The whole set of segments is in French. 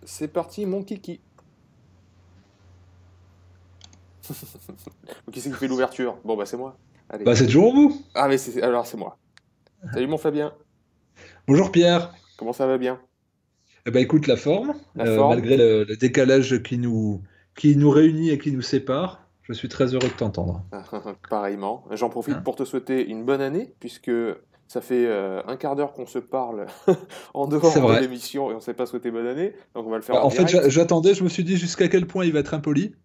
C'est parti, mon kiki. Qui c'est qui fait l'ouverture? Bon, bah, c'est moi. Allez. Bah, c'est toujours vous. Ah, mais alors, c'est moi. Salut, mon Fabien. Bonjour Pierre. Comment ça va bien? Eh ben, écoute la forme, La forme? malgré le décalage qui nous réunit et qui nous sépare, je suis très heureux de t'entendre. Pareillement. J'en profite Hein. pour te souhaiter une bonne année, puisque ça fait un quart d'heure qu'on se parle en C'est dehors de vrai. l'émission et on ne s'est pas souhaité bonne année, donc on va le faire Bah, en en fait, direct. j'attendais, je me suis dit jusqu'à quel point il va être impoli.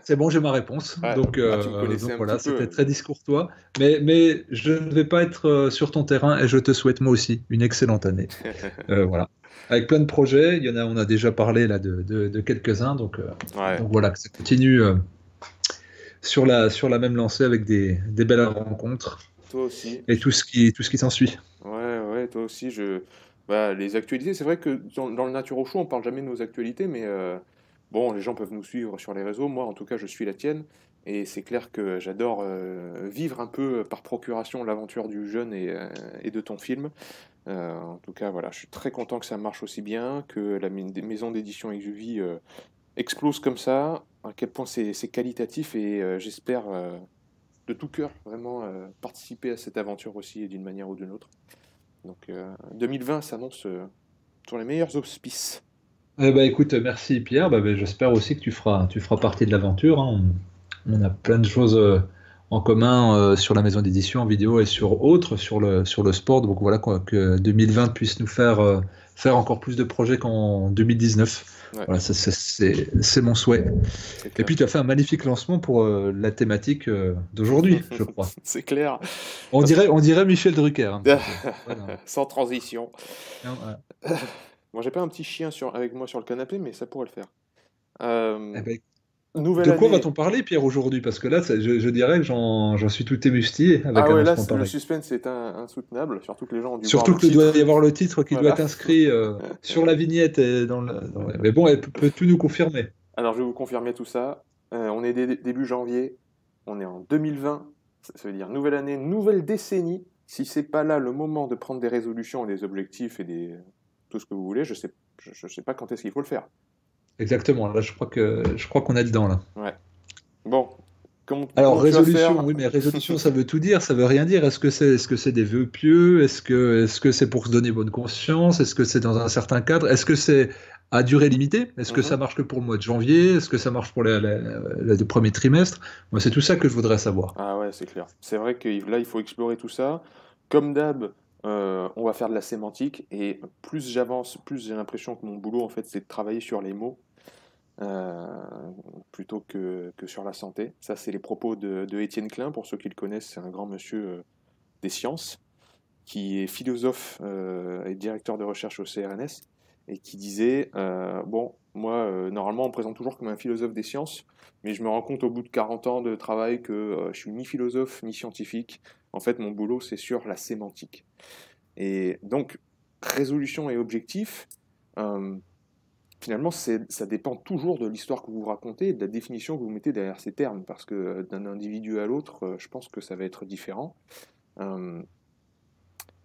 C'est bon, j'ai ma réponse. Ouais, Donc, bah, tu me euh, connaissais donc un petit voilà, c'était peu. très discourtois. Mais je ne vais pas être sur ton terrain et je te souhaite moi aussi une excellente année. Voilà. Avec plein de projets, on a déjà parlé là de quelques-uns. Donc, Ouais, donc voilà, que ça continue. Sur la même lancée avec des belles rencontres toi aussi. et tout ce qui s'ensuit. Ouais, ouais, toi aussi. Bah, les actualités, c'est vrai que dans le Naturo Show, on parle jamais de nos actualités, mais bon, les gens peuvent nous suivre sur les réseaux. Moi, en tout cas, je suis la tienne. Et c'est clair que j'adore vivre un peu par procuration l'aventure du jeune et de ton film. En tout cas, voilà, je suis très content que ça marche aussi bien, que la maison d'édition Exuvie explose comme ça, à quel point c'est qualitatif et j'espère de tout cœur vraiment participer à cette aventure aussi d'une manière ou d'une autre. Donc 2020 s'annonce sur les meilleurs auspices. Eh ben, écoute, merci Pierre. J'espère aussi que tu feras partie de l'aventure. Hein. On a plein de choses en commun sur la maison d'édition, en vidéo et sur autres, sur le sport. Donc voilà, quoi, que 2020 puisse nous faire encore plus de projets qu'en 2019. Ouais, Voilà, ça, c'est mon souhait. c'est Et clair. puis tu as fait un magnifique lancement pour la thématique d'aujourd'hui, je crois. C'est clair. On Parce dirait, on dirait Michel Drucker un que... petit peu. Voilà. Sans transition. Ouais. Bon, j'ai pas un petit chien avec moi sur le canapé, mais ça pourrait le faire. Eh Euh, ben, Nouvelle de quoi année. va-t-on parler, Pierre, aujourd'hui? Parce que là, je dirais que j'en suis tout émoustillé avec Ah un ouais, là, lancement le pareil. suspense est insoutenable, surtout que les gens ont dû voir Surtout le que doit y titre. avoir le titre qui doit Voilà. être inscrit sur la vignette. Mais bon, elle peut tout nous confirmer. Alors, je vais vous confirmer tout ça. On est début janvier, on est en 2020, ça veut dire nouvelle année, nouvelle décennie. Si c'est pas là le moment de prendre des résolutions et des objectifs et tout ce que vous voulez, je sais pas quand est-ce qu'il faut le faire. Exactement. Là, je crois qu'on est dedans, là. Ouais. Bon, Alors, comment tu vas résolution, faire? oui, mais résolution, ça veut tout dire, ça veut rien dire. Est-ce que c'est des vœux pieux? Est-ce que c'est pour se donner bonne conscience? Est-ce que c'est dans un certain cadre? Est-ce que c'est à durée limitée? Est-ce que ça Mhm. marche que pour le mois de janvier? Est-ce que ça marche pour le premier trimestre? Moi, c'est tout ça que je voudrais savoir. Ah ouais, c'est clair. C'est vrai que là, il faut explorer tout ça. Comme d'hab, on va faire de la sémantique et plus j'avance, plus j'ai l'impression que mon boulot, en fait, c'est de travailler sur les mots. euh, plutôt que sur la santé. Ça, c'est les propos de Étienne Klein, pour ceux qui le connaissent, c'est un grand monsieur des sciences, qui est philosophe et directeur de recherche au CRNS, et qui disait, bon, moi, normalement, on me présente toujours comme un philosophe des sciences, mais je me rends compte au bout de 40 ans de travail que je suis ni philosophe ni scientifique. En fait, mon boulot, c'est sur la sémantique. Et donc, résolution et objectif, euh, finalement, ça dépend toujours de l'histoire que vous vous racontez et de la définition que vous mettez derrière ces termes, parce que d'un individu à l'autre, je pense que ça va être différent. Euh,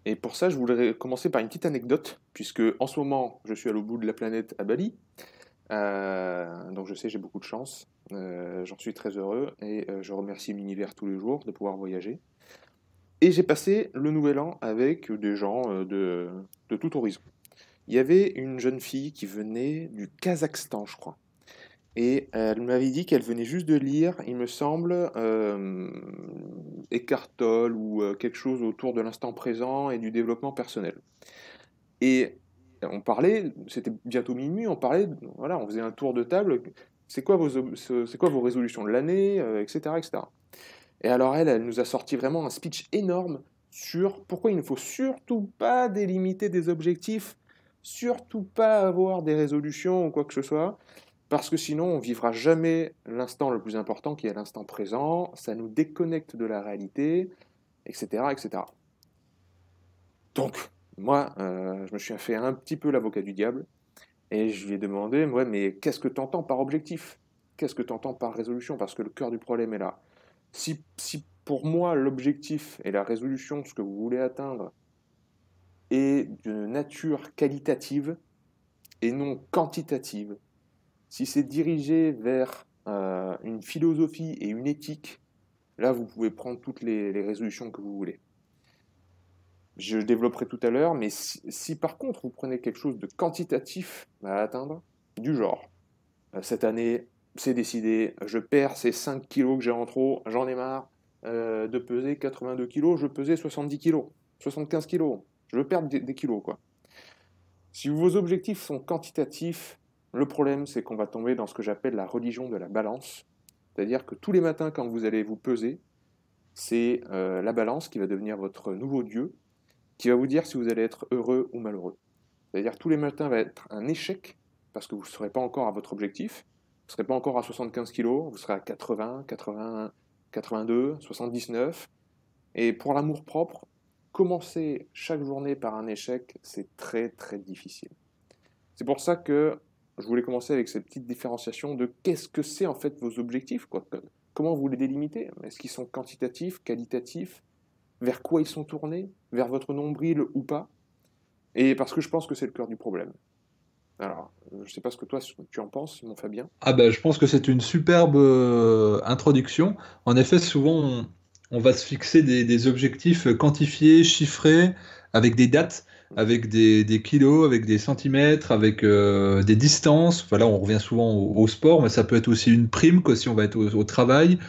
et pour ça, je voudrais commencer par une petite anecdote, puisque en ce moment, je suis à l'autre bout de la planète à Bali, donc je sais, j'ai beaucoup de chance, j'en suis très heureux, et je remercie l'univers tous les jours de pouvoir voyager. Et j'ai passé le nouvel an avec des gens de tout horizon. Il y avait une jeune fille qui venait du Kazakhstan, je crois. Et elle m'avait dit qu'elle venait juste de lire, il me semble, Eckhart Tolle ou quelque chose autour de l'instant présent et du développement personnel. Et on parlait, c'était bientôt minuit, on parlait, voilà, on faisait un tour de table. C'est quoi vos résolutions de l'année, etc., etc. Et alors elle nous a sorti vraiment un speech énorme sur pourquoi il ne faut surtout pas délimiter des objectifs, surtout pas avoir des résolutions ou quoi que ce soit. Parce que sinon, on vivra jamais l'instant le plus important qui est l'instant présent, ça nous déconnecte de la réalité, etc. etc. Donc, moi, je me suis fait un petit peu l'avocat du diable et je lui ai demandé, ouais, mais qu'est-ce que tu entends par objectif? Qu'est-ce que tu entends par résolution? Parce que le cœur du problème est là. Si pour moi, l'objectif et la résolution, ce que vous voulez atteindre, est de nature qualitative, et non quantitative, si c'est dirigé vers une philosophie et une éthique, là, vous pouvez prendre toutes les résolutions que vous voulez. Je développerai tout à l'heure, mais si par contre vous prenez quelque chose de quantitatif à atteindre, du genre, cette année, c'est décidé, je perds ces 5 kilos que j'ai en trop, j'en ai marre de peser 82 kilos, je pesais 70 kilos, 75 kilos, je veux perdre des kilos, quoi. Si vos objectifs sont quantitatifs, le problème c'est qu'on va tomber dans ce que j'appelle la religion de la balance, c'est-à-dire que tous les matins quand vous allez vous peser, c'est la balance qui va devenir votre nouveau dieu, qui va vous dire si vous allez être heureux ou malheureux. C'est-à-dire tous les matins va être un échec, parce que vous ne serez pas encore à votre objectif, vous ne serez pas encore à 75 kg, vous serez à 80, 80, 82, 79. Et pour l'amour-propre, commencer chaque journée par un échec, c'est très très difficile. C'est pour ça que je voulais commencer avec cette petite différenciation de qu'est-ce que c'est en fait vos objectifs, quoi. Comment vous les délimitez? Est-ce qu'ils sont quantitatifs, qualitatifs? Vers quoi ils sont tournés? Vers votre nombril ou pas? Et parce que je pense que c'est le cœur du problème. Alors, je ne sais pas ce que toi tu en penses, mon Fabien. Ah ben, je pense que c'est une superbe introduction. En effet, souvent, on va se fixer des objectifs quantifiés, chiffrés, avec des dates, avec des kilos, avec des centimètres, avec des distances. Enfin, là, on revient souvent au sport, mais ça peut être aussi une prime, que si on va être au travail,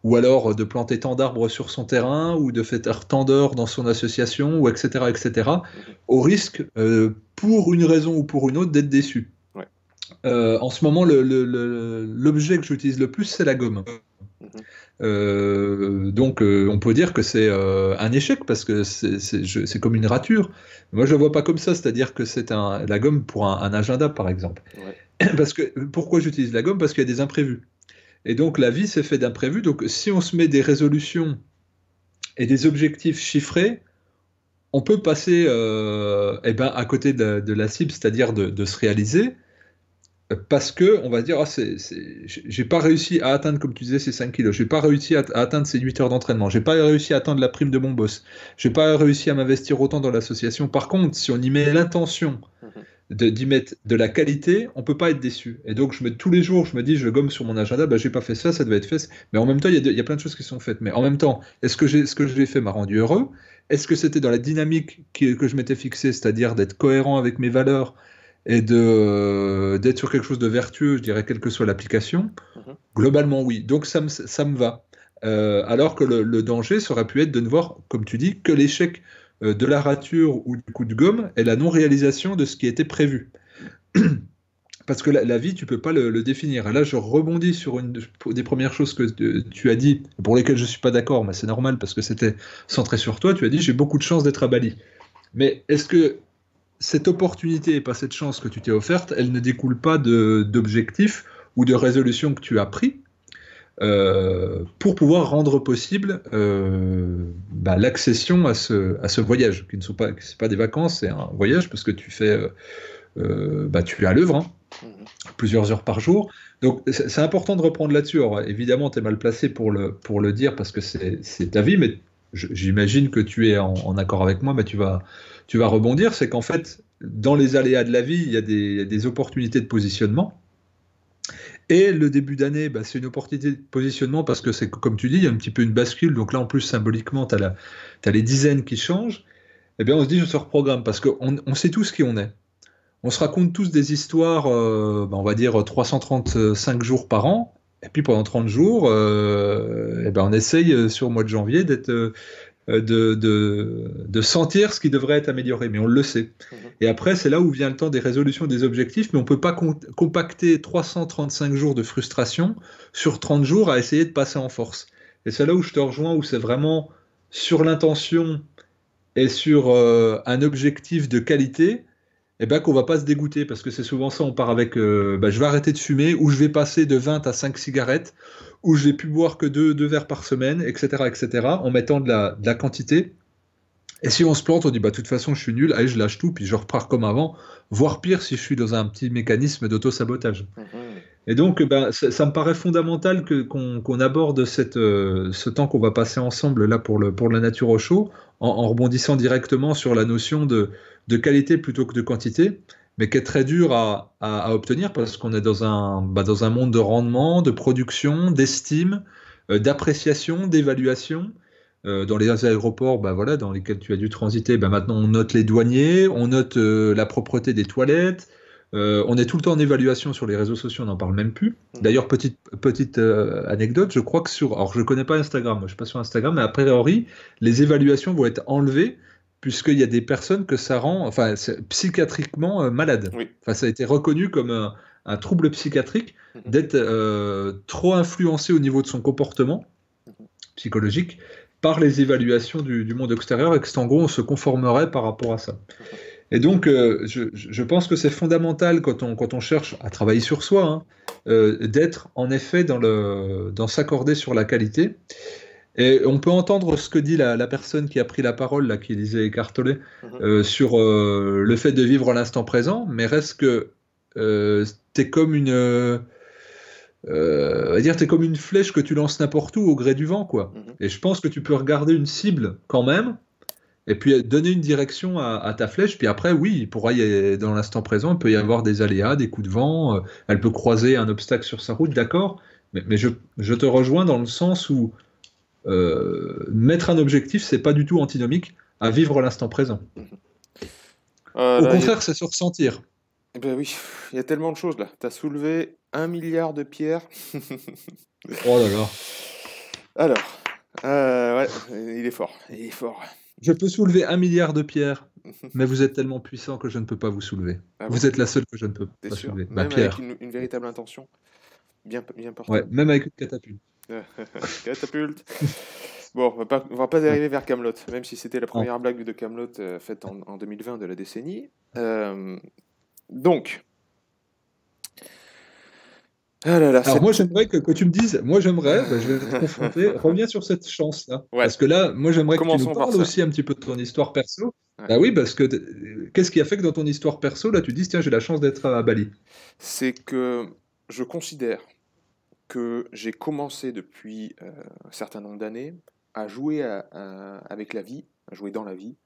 ou alors de planter tant d'arbres sur son terrain, ou de faire tant d'heures dans son association, ou etc., etc., au risque, pour une raison ou pour une autre, d'être déçu. Ouais. En ce moment, l'objet que j'utilise le plus, c'est la gomme. Donc, on peut dire que c'est un échec parce que c'est comme une rature. Moi, je ne le vois pas comme ça, c'est-à-dire que c'est la gomme pour un agenda, par exemple. Ouais. Parce que, pourquoi j'utilise la gomme? Parce qu'il y a des imprévus. Et donc, la vie, c'est fait d'imprévus. Donc, si on se met des résolutions et des objectifs chiffrés, on peut passer à côté de la cible, c'est-à-dire de se réaliser. Parce que on va dire, j'ai pas réussi à atteindre, comme tu disais, ces 5 kilos, j'ai pas réussi à atteindre ces 8 heures d'entraînement, j'ai pas réussi à atteindre la prime de mon boss, j'ai pas réussi à m'investir autant dans l'association. Par contre, si on y met l'intention d'y mettre de la qualité, on peut pas être déçu. Et donc, tous les jours, je me dis, je gomme sur mon agenda, bah, j'ai pas fait ça, ça devait être fait. Mais en même temps, il y a plein de choses qui sont faites. Mais en même temps, est-ce que ce que j'ai fait m'a rendu heureux? Est-ce que c'était dans la dynamique que je m'étais fixée, c'est-à-dire d'être cohérent avec mes valeurs et d'être sur quelque chose de vertueux, je dirais, quelle que soit l'application? Globalement, oui. Donc, ça me va. Alors que le danger, ça aurait pu être de ne voir, comme tu dis, que l'échec de la rature ou du coup de gomme est la non-réalisation de ce qui était prévu. Parce que la vie, tu peux pas le définir. Et là, je rebondis sur une des premières choses que tu as dit, pour lesquelles je suis pas d'accord, mais c'est normal parce que c'était centré sur toi. Tu as dit, j'ai beaucoup de chance d'être à Bali. Mais est-ce que cette opportunité et pas cette chance que tu t'es offerte, elle ne découle pas d'objectifs ou de résolutions que tu as pris pour pouvoir rendre possible l'accession à ce voyage, qui ne sont pas, c'est pas des vacances, c'est un voyage parce que tu es à l'œuvre, plusieurs heures par jour. Donc c'est important de reprendre là-dessus. Alors, évidemment, tu es mal placé pour le dire parce que c'est ta vie, mais j'imagine que tu es en accord avec moi, mais tu vas rebondir. C'est qu'en fait, dans les aléas de la vie, il y a des opportunités de positionnement. Et le début d'année, c'est une opportunité de positionnement parce que c'est, comme tu dis, il y a un petit peu une bascule. Donc là, en plus, symboliquement, tu as les dizaines qui changent. Eh bien, on se dit, je se reprogramme parce qu'on sait tous qui on est. On se raconte tous des histoires, on va dire 335 jours par an. Et puis pendant 30 jours, on essaye sur le mois de janvier de sentir ce qui devrait être amélioré, mais on le sait. Et après, c'est là où vient le temps des résolutions des objectifs, mais on ne peut pas compacter 335 jours de frustration sur 30 jours à essayer de passer en force. Et c'est là où je te rejoins, où c'est vraiment sur l'intention et sur un objectif de qualité, qu'on va pas se dégoûter, parce que c'est souvent ça, on part avec je vais arrêter de fumer, ou je vais passer de 20 à 5 cigarettes, ou je vais plus boire que 2 verres par semaine, etc., en mettant de la quantité. Et si on se plante, on dit, de toute façon, je suis nul, allez, je lâche tout, puis je repars comme avant, voire pire si je suis dans un petit mécanisme d'auto-sabotage. Et donc, ça me paraît fondamental qu'on aborde ce temps qu'on va passer ensemble là pour la nature au chaud, en rebondissant directement sur la notion de qualité plutôt que de quantité. mais qui est très dur à obtenir parce qu'on est dans un monde de rendement, de production, d'estime, d'appréciation, d'évaluation. Dans les aéroports, bah voilà, dans lesquels tu as dû transiter, bah maintenant on note les douaniers, on note la propreté des toilettes, on est tout le temps en évaluation sur les réseaux sociaux, on n'en parle même plus. Mhm. D'ailleurs, petite anecdote, je crois que alors je connais pas Instagram, moi je suis pas sur Instagram, mais a priori, les évaluations vont être enlevées puisqu'il y a des personnes que ça rend, enfin, c'est psychiatriquement malade. Oui. Enfin, ça a été reconnu comme un trouble psychiatrique Mhm. d'être trop influencé au niveau de son comportement Mhm. psychologique par les évaluations du monde extérieur et que, en gros, on se conformerait par rapport à ça. Mhm. Et donc, je pense que c'est fondamental quand on cherche à travailler sur soi, hein, d'être en effet dans s'accorder sur la qualité. Et on peut entendre ce que dit la personne qui a pris la parole, là, qui disait Eckhart Tolle, Mhm. sur le fait de vivre l'instant présent, mais reste que t'es comme on va dire, t'es comme une flèche que tu lances n'importe où au gré du vent, quoi. Mhm. Et je pense que tu peux regarder une cible quand même, et puis donner une direction à ta flèche. Puis après, oui, il pourra dans l'instant présent, il peut y avoir des aléas, des coups de vent, elle peut croiser un obstacle sur sa route, d'accord. Mais je te rejoins dans le sens où mettre un objectif, c'est pas du tout antinomique à vivre l'instant présent. Mhm. Au Là, contraire, c'est se ressentir. eh ben oui, il y a tellement de choses là. Tu as soulevé 1 milliard de pierres. Oh là là. Alors, ouais, il est fort, il est fort. Je peux soulever 1 milliard de pierres, mais vous êtes tellement puissant que je ne peux pas vous soulever. Ah bon? Vous êtes la seule que je ne peux T'es pas sûr? soulever. Bah, Même avec Pierre. une véritable intention, bien Ouais, portée. même avec une catapulte. Catapulte. Bon, on va pas Ouais. dériver vers Camelot, même si c'était la Non. première blague de Camelot faite en 2020 de la décennie. Donc, ah là là, Alors moi j'aimerais que tu me dises, moi j'aimerais, bah, je vais te confronter, reviens sur cette chance-là. Ouais, Parce que là, moi j'aimerais que tu nous commençons par parles ça. aussi un petit peu de ton histoire perso. Ouais. Bah oui, parce que qu'est-ce qui a fait que dans ton histoire perso, là tu dis, tiens, j'ai la chance d'être à Bali. C'est que je considère que j'ai commencé depuis un certain nombre d'années à jouer avec la vie, à jouer dans la vie,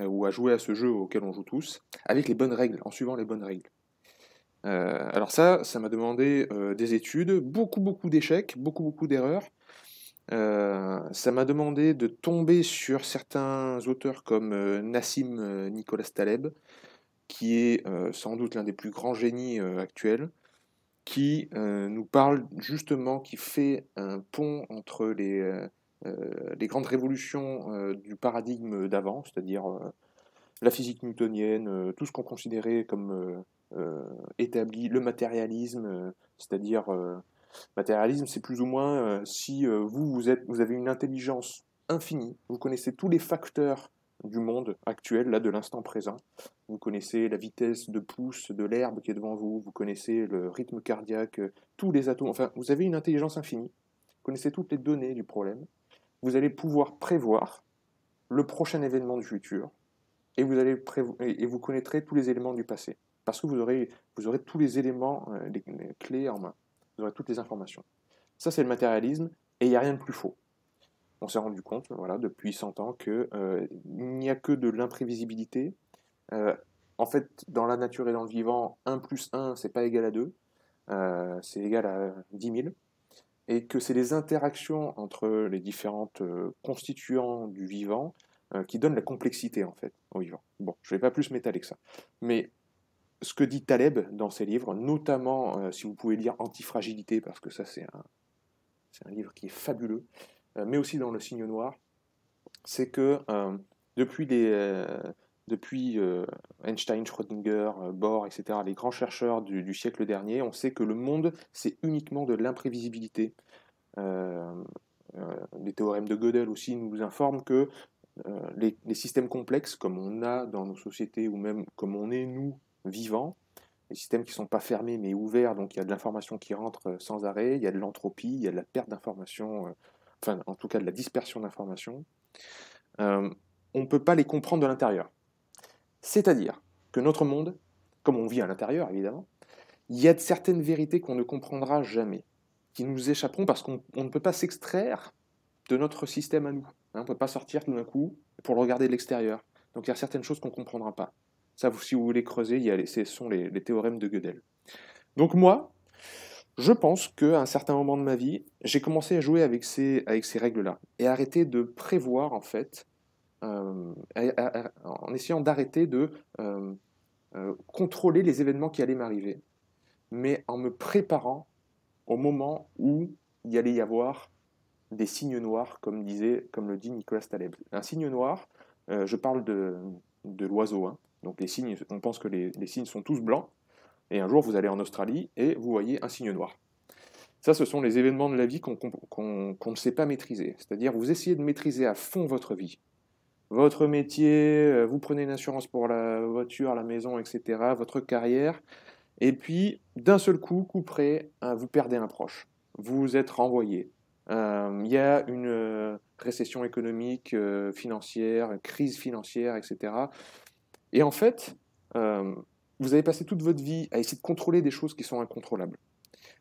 ou à jouer à ce jeu auquel on joue tous, avec les bonnes règles, en suivant les bonnes règles. Alors ça m'a demandé des études, beaucoup d'échecs, beaucoup d'erreurs. Ça m'a demandé de tomber sur certains auteurs comme Nassim Nicolas Taleb, qui est sans doute l'un des plus grands génies actuels, qui nous parle justement, qui fait un pont entre les grandes révolutions du paradigme d'avant, c'est-à-dire la physique newtonienne, tout ce qu'on considérait comme établi, le matérialisme, c'est-à-dire matérialisme, c'est plus ou moins si vous avez une intelligence infinie, vous connaissez tous les facteurs du monde actuel, là, de l'instant présent. Vous connaissez la vitesse de pouce de l'herbe qui est devant vous, vous connaissez le rythme cardiaque, tous les atomes, enfin, vous avez une intelligence infinie, vous connaissez toutes les données du problème, vous allez pouvoir prévoir le prochain événement du futur, et vous connaîtrez tous les éléments du passé. Parce que vous aurez tous les éléments, les clés en main. Vous aurez toutes les informations. Ça, c'est le matérialisme, et il n'y a rien de plus faux. On s'est rendu compte, voilà, depuis 100 ans, qu'il n'y a que de l'imprévisibilité. Euh, en fait, dans la nature et dans le vivant, 1 plus 1, c'est pas égal à 2, c'est égal à 10 000. Et que c'est les interactions entre les différentes constituants du vivant qui donnent la complexité, en fait, au vivant. Bon, je ne vais pas plus m'étaler que ça. Mais ce que dit Taleb dans ses livres, notamment, si vous pouvez lire Antifragilité, parce que ça, c'est un livre qui est fabuleux, mais aussi dans Le Signe Noir, c'est que depuis, depuis Einstein, Schrödinger, Bohr, etc., les grands chercheurs du siècle dernier, on sait que le monde, c'est uniquement de l'imprévisibilité. Euh, les théorèmes de Gödel aussi nous informent que les systèmes complexes, comme on a dans nos sociétés, ou même comme on est nous, vivants, les systèmes qui ne sont pas fermés mais ouverts, donc il y a de l'information qui rentre sans arrêt, il y a de l'entropie, il y a de la perte d'information, enfin en tout cas de la dispersion d'information, euh, on ne peut pas les comprendre de l'intérieur. C'est-à-dire que notre monde, comme on vit à l'intérieur évidemment, il y a de certaines vérités qu'on ne comprendra jamais, qui nous échapperont parce qu'on ne peut pas s'extraire de notre système à nous. On ne peut pas sortir tout d'un coup pour le regarder de l'extérieur. Donc il y a certaines choses qu'on ne comprendra pas. Ça, si vous voulez creuser, ce sont les théorèmes de Gödel. Donc moi, je pense qu'à un certain moment de ma vie, j'ai commencé à jouer avec ces règles-là et arrêter de prévoir, en fait, en essayant d'arrêter de contrôler les événements qui allaient m'arriver, mais en me préparant au moment où il y allait y avoir des signes noirs, comme le dit Nicolas Taleb. Un signe noir, je parle de l'oiseau, hein. Donc les signes, on pense que les signes sont tous blancs, et un jour vous allez en Australie et vous voyez un signe noir. Ça, ce sont les événements de la vie qu'on ne sait pas maîtriser. C'est-à-dire, vous essayez de maîtriser à fond votre vie. Votre métier, vous prenez une assurance pour la voiture, la maison, etc., votre carrière, et puis, d'un seul coup près, vous perdez un proche. Vous êtes renvoyé. Il y a une récession économique, financière, crise financière, etc. Et en fait, vous avez passé toute votre vie à essayer de contrôler des choses qui sont incontrôlables,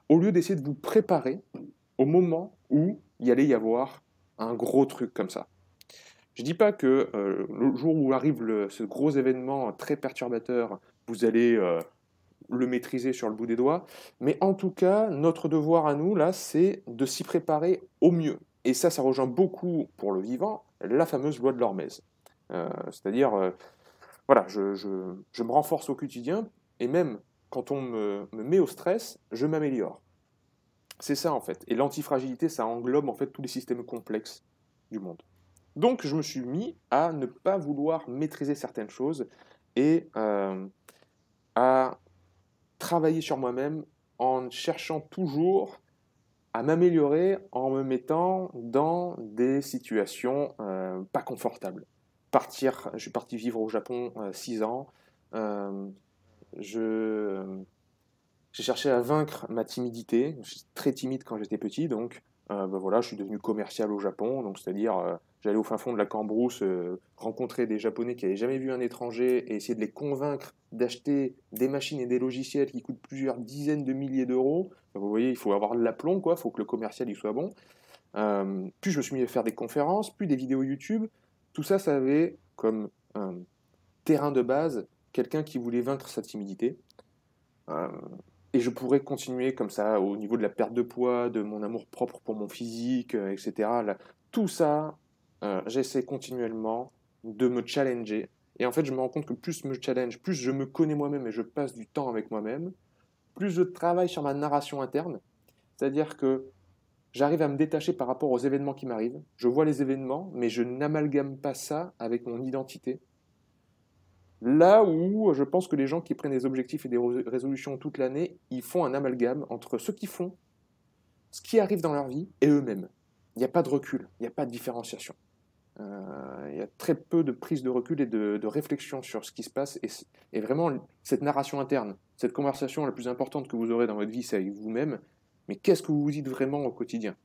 au lieu d'essayer de vous préparer au moment où il allait y avoir un gros truc comme ça. Je ne dis pas que le jour où arrive ce gros événement très perturbateur, vous allez le maîtriser sur le bout des doigts, mais en tout cas, notre devoir à nous, là, c'est de s'y préparer au mieux. Et ça rejoint beaucoup, pour le vivant, la fameuse loi de l'hormèse. C'est-à-dire, voilà, je me renforce au quotidien, et même quand on me met au stress, je m'améliore. C'est ça, en fait. Et l'antifragilité, ça englobe, en fait, tous les systèmes complexes du monde. Donc, je me suis mis à ne pas vouloir maîtriser certaines choses et à travailler sur moi-même en cherchant toujours à m'améliorer en me mettant dans des situations pas confortables. Je suis parti vivre au Japon 6 ans. J'ai cherché à vaincre ma timidité. J'étais très timide quand j'étais petit, donc voilà, je suis devenu commercial au Japon. Donc c'est-à-dire, j'allais au fin fond de la Cambrousse, rencontrer des Japonais qui n'avaient jamais vu un étranger et essayer de les convaincre d'acheter des machines et des logiciels qui coûtent plusieurs dizaines de milliers d'euros. Vous voyez, il faut avoir de l'aplomb, quoi. Il faut que le commercial il soit bon. Puis je me suis mis à faire des conférences, puis des vidéos YouTube. Tout ça, ça avait comme terrain de base quelqu'un qui voulait vaincre sa timidité. Et je pourrais continuer comme ça au niveau de la perte de poids, de mon amour propre pour mon physique, etc. Là, tout ça, j'essaie continuellement de me challenger. Et en fait, je me rends compte que plus je me challenge, plus je me connais moi-même et je passe du temps avec moi-même, plus je travaille sur ma narration interne. C'est-à-dire que j'arrive à me détacher par rapport aux événements qui m'arrivent. Je vois les événements, mais je n'amalgame pas ça avec mon identité. Là où je pense que les gens qui prennent des objectifs et des résolutions toute l'année, ils font un amalgame entre ce qu'ils font, ce qui arrive dans leur vie et eux-mêmes. Il n'y a pas de recul, il n'y a pas de différenciation. Il y a très peu de prise de recul et de réflexion sur ce qui se passe. Et vraiment, cette narration interne, cette conversation la plus importante que vous aurez dans votre vie, c'est avec vous-même. Mais qu'est-ce que vous vous dites vraiment au quotidien ?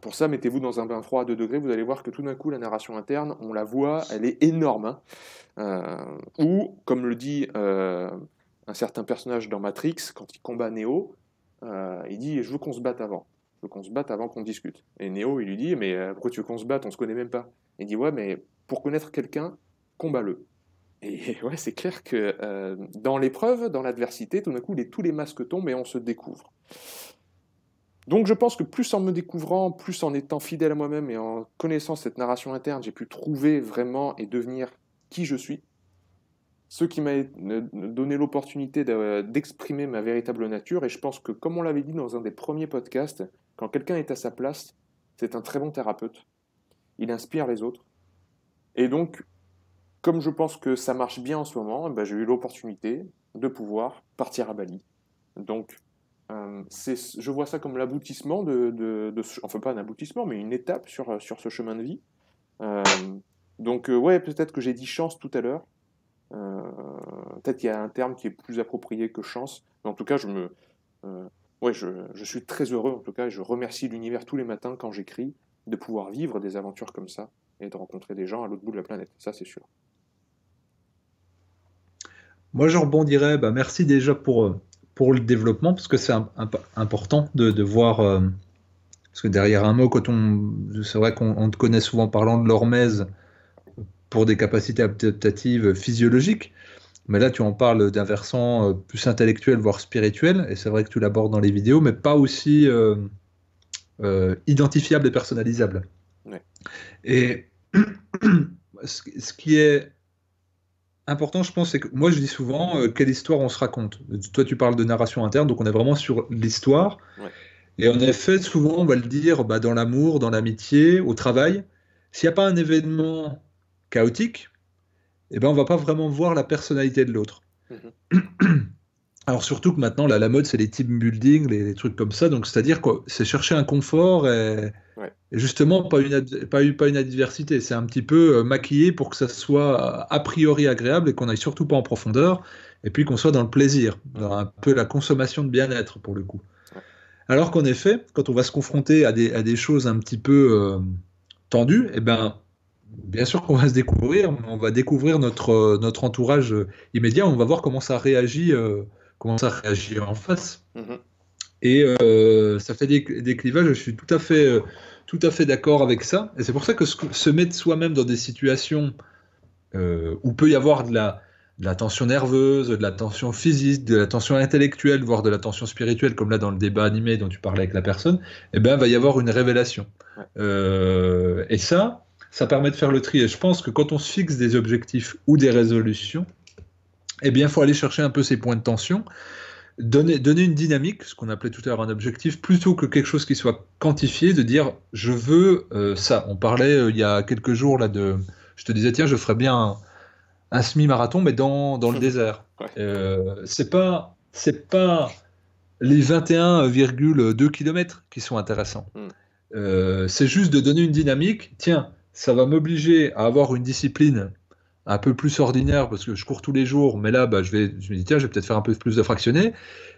Pour ça, mettez-vous dans un bain froid à 2 degrés, vous allez voir que tout d'un coup, la narration interne, on la voit, elle est énorme. Ou, comme le dit un certain personnage dans Matrix, quand il combat Neo, il dit « je veux qu'on se batte avant. Je veux qu'on se batte avant qu'on discute. » Et Neo, il lui dit « mais pourquoi tu veux qu'on se batte? On se connaît même pas. » Il dit « ouais, mais pour connaître quelqu'un, combat-le. » Et ouais, c'est clair que dans l'épreuve, dans l'adversité, tout d'un coup, tous les masques tombent et on se découvre. Donc je pense que plus en me découvrant, plus en étant fidèle à moi-même et en connaissant cette narration interne, j'ai pu trouver vraiment et devenir qui je suis. Ce qui m'a donné l'opportunité d'exprimer ma véritable nature. Et je pense que, comme on l'avait dit dans un des premiers podcasts, quand quelqu'un est à sa place, c'est un très bon thérapeute. Il inspire les autres. Et donc, comme je pense que ça marche bien en ce moment, ben, j'ai eu l'opportunité de pouvoir partir à Bali. Donc, je vois ça comme l'aboutissement enfin pas un aboutissement, mais une étape sur ce chemin de vie. Donc ouais, peut-être que j'ai dit chance tout à l'heure. Peut-être qu'il y a un terme qui est plus approprié que chance. Mais en tout cas, je suis très heureux en tout cas, et je remercie l'univers tous les matins quand j'écris de pouvoir vivre des aventures comme ça et de rencontrer des gens à l'autre bout de la planète. Ça, c'est sûr. Moi, je rebondirais, merci déjà pour le développement, parce que c'est important de voir, parce que derrière un mot, c'est vrai qu'on te connaît souvent parlant de l'hormèse, pour des capacités adaptatives physiologiques. Mais là, tu en parles d'un versant plus intellectuel, voire spirituel, et c'est vrai que tu l'abordes dans les vidéos, mais pas aussi identifiable et personnalisable. Ouais. Et ce qui est important, je pense, c'est que moi, je dis souvent quelle histoire on se raconte. Toi, tu parles de narration interne, donc on est vraiment sur l'histoire. Ouais. Et en effet, souvent, on va le dire dans l'amour, dans l'amitié, au travail. S'il n'y a pas un événement chaotique, eh ben, on va pas vraiment voir la personnalité de l'autre. Mhm. Alors surtout que maintenant, la mode, c'est les team building, les trucs comme ça. Donc c'est-à-dire que c'est chercher un confort Ouais. et justement pas une adversité. C'est un petit peu maquillé pour que ça soit a priori agréable et qu'on aille surtout pas en profondeur. Et puis qu'on soit dans le plaisir, dans un peu la consommation de bien-être pour le coup. Ouais. Alors qu'en effet, quand on va se confronter à des choses un petit peu tendues, eh ben, bien sûr qu'on va se découvrir, mais on va découvrir notre entourage immédiat, on va voir comment ça réagit en face. Mhm. Et ça fait des clivages, je suis tout à fait d'accord avec ça. Et c'est pour ça que se mettre soi-même dans des situations où peut y avoir de la tension nerveuse, de la tension physique, de la tension intellectuelle, voire de la tension spirituelle, comme là dans le débat animé dont tu parlais avec la personne, eh ben, va y avoir une révélation. Ouais. Et ça permet de faire le tri. Et je pense que quand on se fixe des objectifs ou des résolutions, eh bien, il faut aller chercher un peu ces points de tension, donner une dynamique, ce qu'on appelait tout à l'heure un objectif, plutôt que quelque chose qui soit quantifié, de dire je veux ça. On parlait il y a quelques jours là je te disais tiens, je ferais bien un semi-marathon, mais dans le désert. Ouais. C'est pas les 21,2 km qui sont intéressants. C'est juste de donner une dynamique. Tiens, ça va m'obliger à avoir une discipline un peu plus ordinaire parce que je cours tous les jours, mais là, je me dis, tiens, je vais peut-être faire un peu plus de fractionné.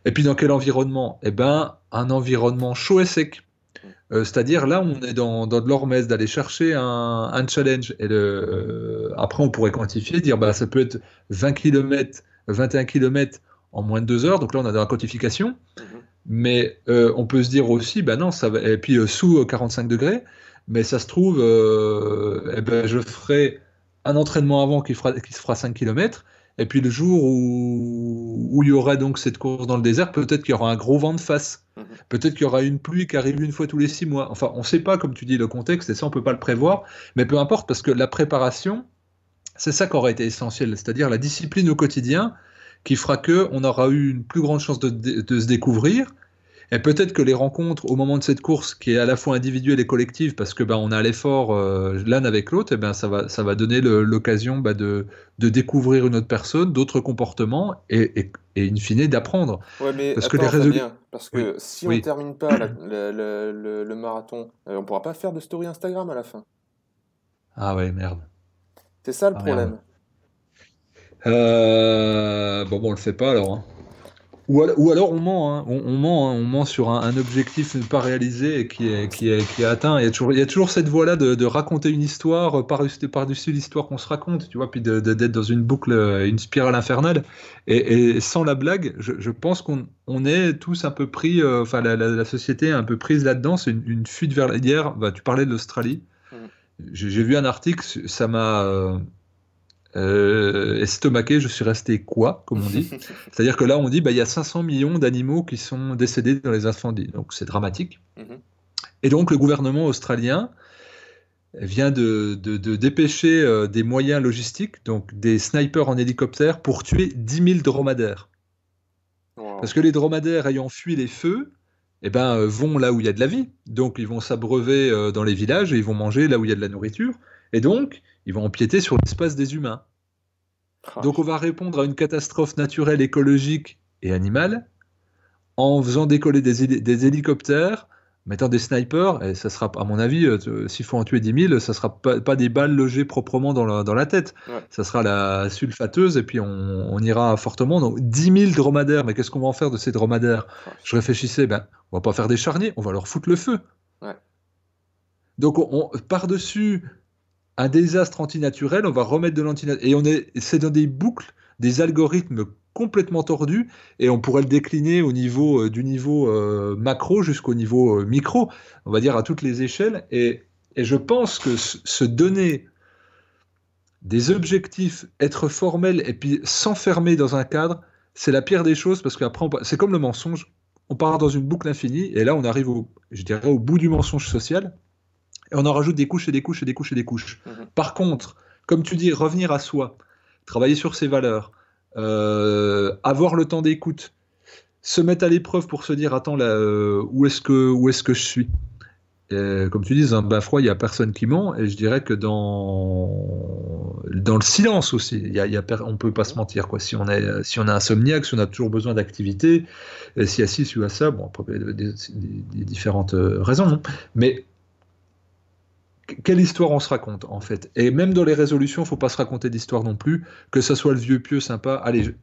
Et puis, dans quel environnement? Eh ben, un environnement chaud et sec. C'est-à-dire, là, on est dans de l'hormèse, d'aller chercher un challenge. Et après, on pourrait quantifier, dire, ça peut être 20 km, 21 km en moins de 2 heures. Donc là, on a dans la quantification. Mais on peut se dire aussi, non, ça va, et puis sous 45 degrés, mais ça se trouve, je ferai un entraînement avant qui se fera 5 km, et puis le jour où il y aura donc cette course dans le désert, peut-être qu'il y aura un gros vent de face, peut-être qu'il y aura une pluie qui arrive une fois tous les 6 mois. Enfin, on ne sait pas, comme tu dis, le contexte, et ça, on ne peut pas le prévoir, mais peu importe, parce que la préparation, c'est ça qui aurait été essentiel, c'est-à-dire la discipline au quotidien qui fera qu'on aura eu une plus grande chance de se découvrir. Et peut-être que les rencontres au moment de cette course, qui est à la fois individuelle et collective, parce que on a l'effort l'un avec l'autre, ça va donner l'occasion de découvrir une autre personne, d'autres comportements, et in fine d'apprendre. Ouais, mais Parce que les attends, résolutions... Fabien, parce Oui, que si on oui. termine pas le marathon, on pourra pas faire de story Instagram à la fin. Ah ouais, merde. C'est ça le Ah merde. problème. Bon, on le fait pas alors. Hein. Ou alors on ment, hein. On ment sur un objectif pas réalisé et qui est atteint. Il y a toujours cette voie-là de raconter une histoire par-dessus l'histoire qu'on se raconte, tu vois, puis d'être dans une boucle, une spirale infernale. Et sans la blague, je pense qu'on est tous un peu pris, enfin la société est un peu prise là-dedans. C'est une fuite vers hier. Tu parlais de l'Australie. Mhm. J'ai vu un article, ça m'a estomaqué, je suis resté quoi, comme on dit. C'est-à-dire que là, on dit il y a 500 millions d'animaux qui sont décédés dans les incendies. Donc c'est dramatique. Mhm. Et donc le gouvernement australien vient de dépêcher des moyens logistiques, donc des snipers en hélicoptère, pour tuer 10 000 dromadaires. Wow. Parce que les dromadaires ayant fui les feux, vont là où il y a de la vie. Donc ils vont s'abreuver dans les villages et ils vont manger là où il y a de la nourriture. Et donc, ils vont empiéter sur l'espace des humains. Donc on va répondre à une catastrophe naturelle, écologique et animale en faisant décoller des hélicoptères, mettant des snipers, et ça sera, à mon avis, s'il faut en tuer 10 000, ça sera pas des balles logées proprement dans la tête. Ouais. Ça sera la sulfateuse, et puis on ira fortement. Donc 10 000 dromadaires, mais qu'est-ce qu'on va en faire de ces dromadaires? Je réfléchissais, on va pas faire des charniers, on va leur foutre le feu. Ouais. Donc par-dessus un désastre antinaturel, on va remettre de l'antinaturel. Et c'est dans des boucles, des algorithmes complètement tordus, et on pourrait le décliner du niveau macro jusqu'au niveau micro, on va dire à toutes les échelles. Et je pense que se donner des objectifs, être formel et puis s'enfermer dans un cadre, c'est la pire des choses parce qu'après, c'est comme le mensonge. On part dans une boucle infinie et là, on arrive je dirais, au bout du mensonge social et on en rajoute des couches et des couches et des couches et des couches. Mhm. Par contre, comme tu dis, revenir à soi, travailler sur ses valeurs, avoir le temps d'écoute, se mettre à l'épreuve pour se dire, attends, là, où est-ce que je suis? Comme tu dis, dans un bain froid, il n'y a personne qui ment, et je dirais que dans le silence aussi, on ne peut pas se Mhm. mentir, quoi. Si on est insomniaque, si on a toujours besoin d'activité, si à ci, si à ça, bon, après, des différentes raisons, non. Mais quelle histoire on se raconte, en fait? Et même dans les résolutions, il ne faut pas se raconter d'histoire non plus, que ce soit le vieux pieux sympa, allez,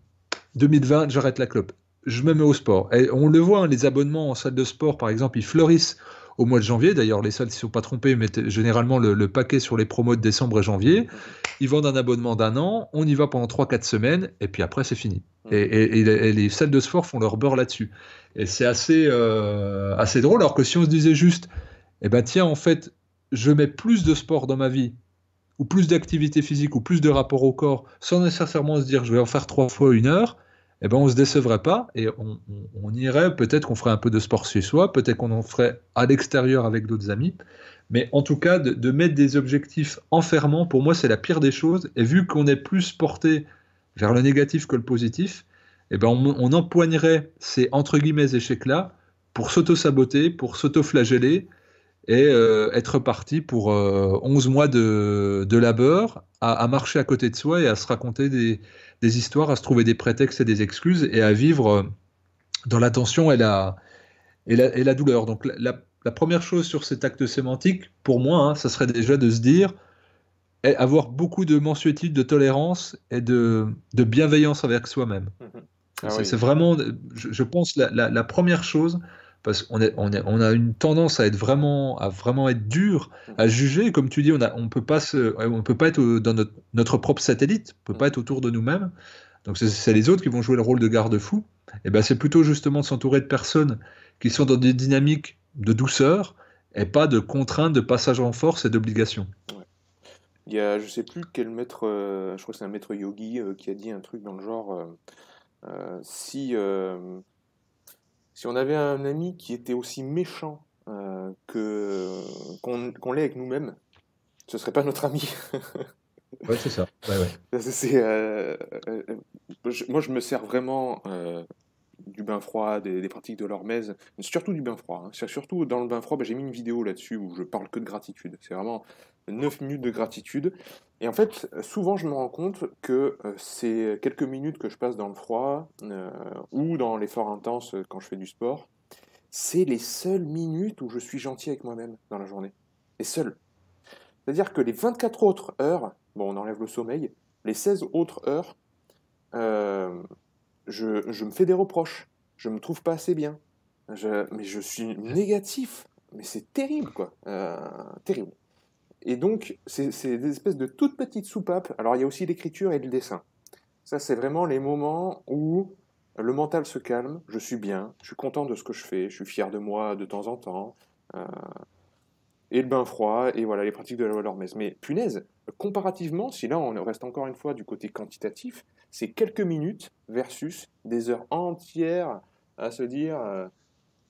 2020, j'arrête la clope. Je me mets au sport. Et on le voit, hein, les abonnements en salle de sport, par exemple, ils fleurissent au mois de janvier. D'ailleurs, les salles, s'ils ne sont pas trompés, mettent généralement le paquet sur les promos de décembre et janvier. Mhm. Ils vendent un abonnement d'un an, on y va pendant 3 4 semaines, et puis après, c'est fini. Mhm. Et les salles de sport font leur beurre là-dessus. Et c'est assez drôle, alors que si on se disait juste, eh ben tiens, en fait, je mets plus de sport dans ma vie, ou plus d'activité physique, ou plus de rapport au corps, sans nécessairement se dire je vais en faire 3 fois 1 heure, eh ben on ne se décevrait pas et on irait, peut-être qu'on ferait un peu de sport chez soi, peut-être qu'on en ferait à l'extérieur avec d'autres amis, mais en tout cas, de mettre des objectifs enfermants, pour moi, c'est la pire des choses, et vu qu'on est plus porté vers le négatif que le positif, eh ben on empoignerait ces entre guillemets échecs-là pour s'auto-saboter, pour s'auto-flageller, et être parti pour 11 mois de labeur, à marcher à côté de soi et à se raconter des histoires, à se trouver des prétextes et des excuses et à vivre dans la tension et la douleur. Donc la première chose sur cet acte sémantique, pour moi, hein, ça serait déjà de se dire, avoir beaucoup de mensuétude, de tolérance et de bienveillance avec soi-même. Mhm. Ah C'est oui. vraiment, je pense, la première chose, parce on a une tendance à vraiment être dur, à Mhm. juger. Comme tu dis, on peut pas être dans notre propre satellite, on peut pas Mhm. être autour de nous-mêmes. Donc c'est les autres qui vont jouer le rôle de garde-fou. Et ben c'est plutôt justement de s'entourer de personnes qui sont dans des dynamiques de douceur et pas de contraintes, de passage en force et d'obligation. Ouais. Il y a, je sais plus quel maître, je crois que c'est un maître yogi qui a dit un truc dans le genre, si on avait un ami qui était aussi méchant qu'on l'est avec nous-mêmes, ce serait pas notre ami. Ouais, c'est ça. Ouais, ouais. C'est, moi, je me sers vraiment du bain froid, des pratiques de l'hormèse, mais surtout du bain froid, hein. Surtout dans le bain froid, bah, j'ai mis une vidéo là-dessus où je parle que de gratitude. C'est vraiment 9 minutes de gratitude. Et en fait, souvent, je me rends compte que ces quelques minutes que je passe dans le froid ou dans l'effort intense quand je fais du sport, c'est les seules minutes où je suis gentil avec moi-même dans la journée. Les seules. C'est-à-dire que les 24 autres heures, bon, on enlève le sommeil, les 16 autres heures, euh, je me fais des reproches. Je me trouve pas assez bien. Mais je suis négatif. Mais c'est terrible, quoi. Terrible. Et donc, c'est des espèces de toutes petites soupapes. Alors, il y a aussi l'écriture et le dessin. Ça, c'est vraiment les moments où le mental se calme, je suis bien, je suis content de ce que je fais, je suis fier de moi de temps en temps. Euh, et le bain froid, et voilà, les pratiques de la Delorme. Mais punaise, comparativement, si là on reste encore une fois du côté quantitatif, c'est quelques minutes versus des heures entières à se dire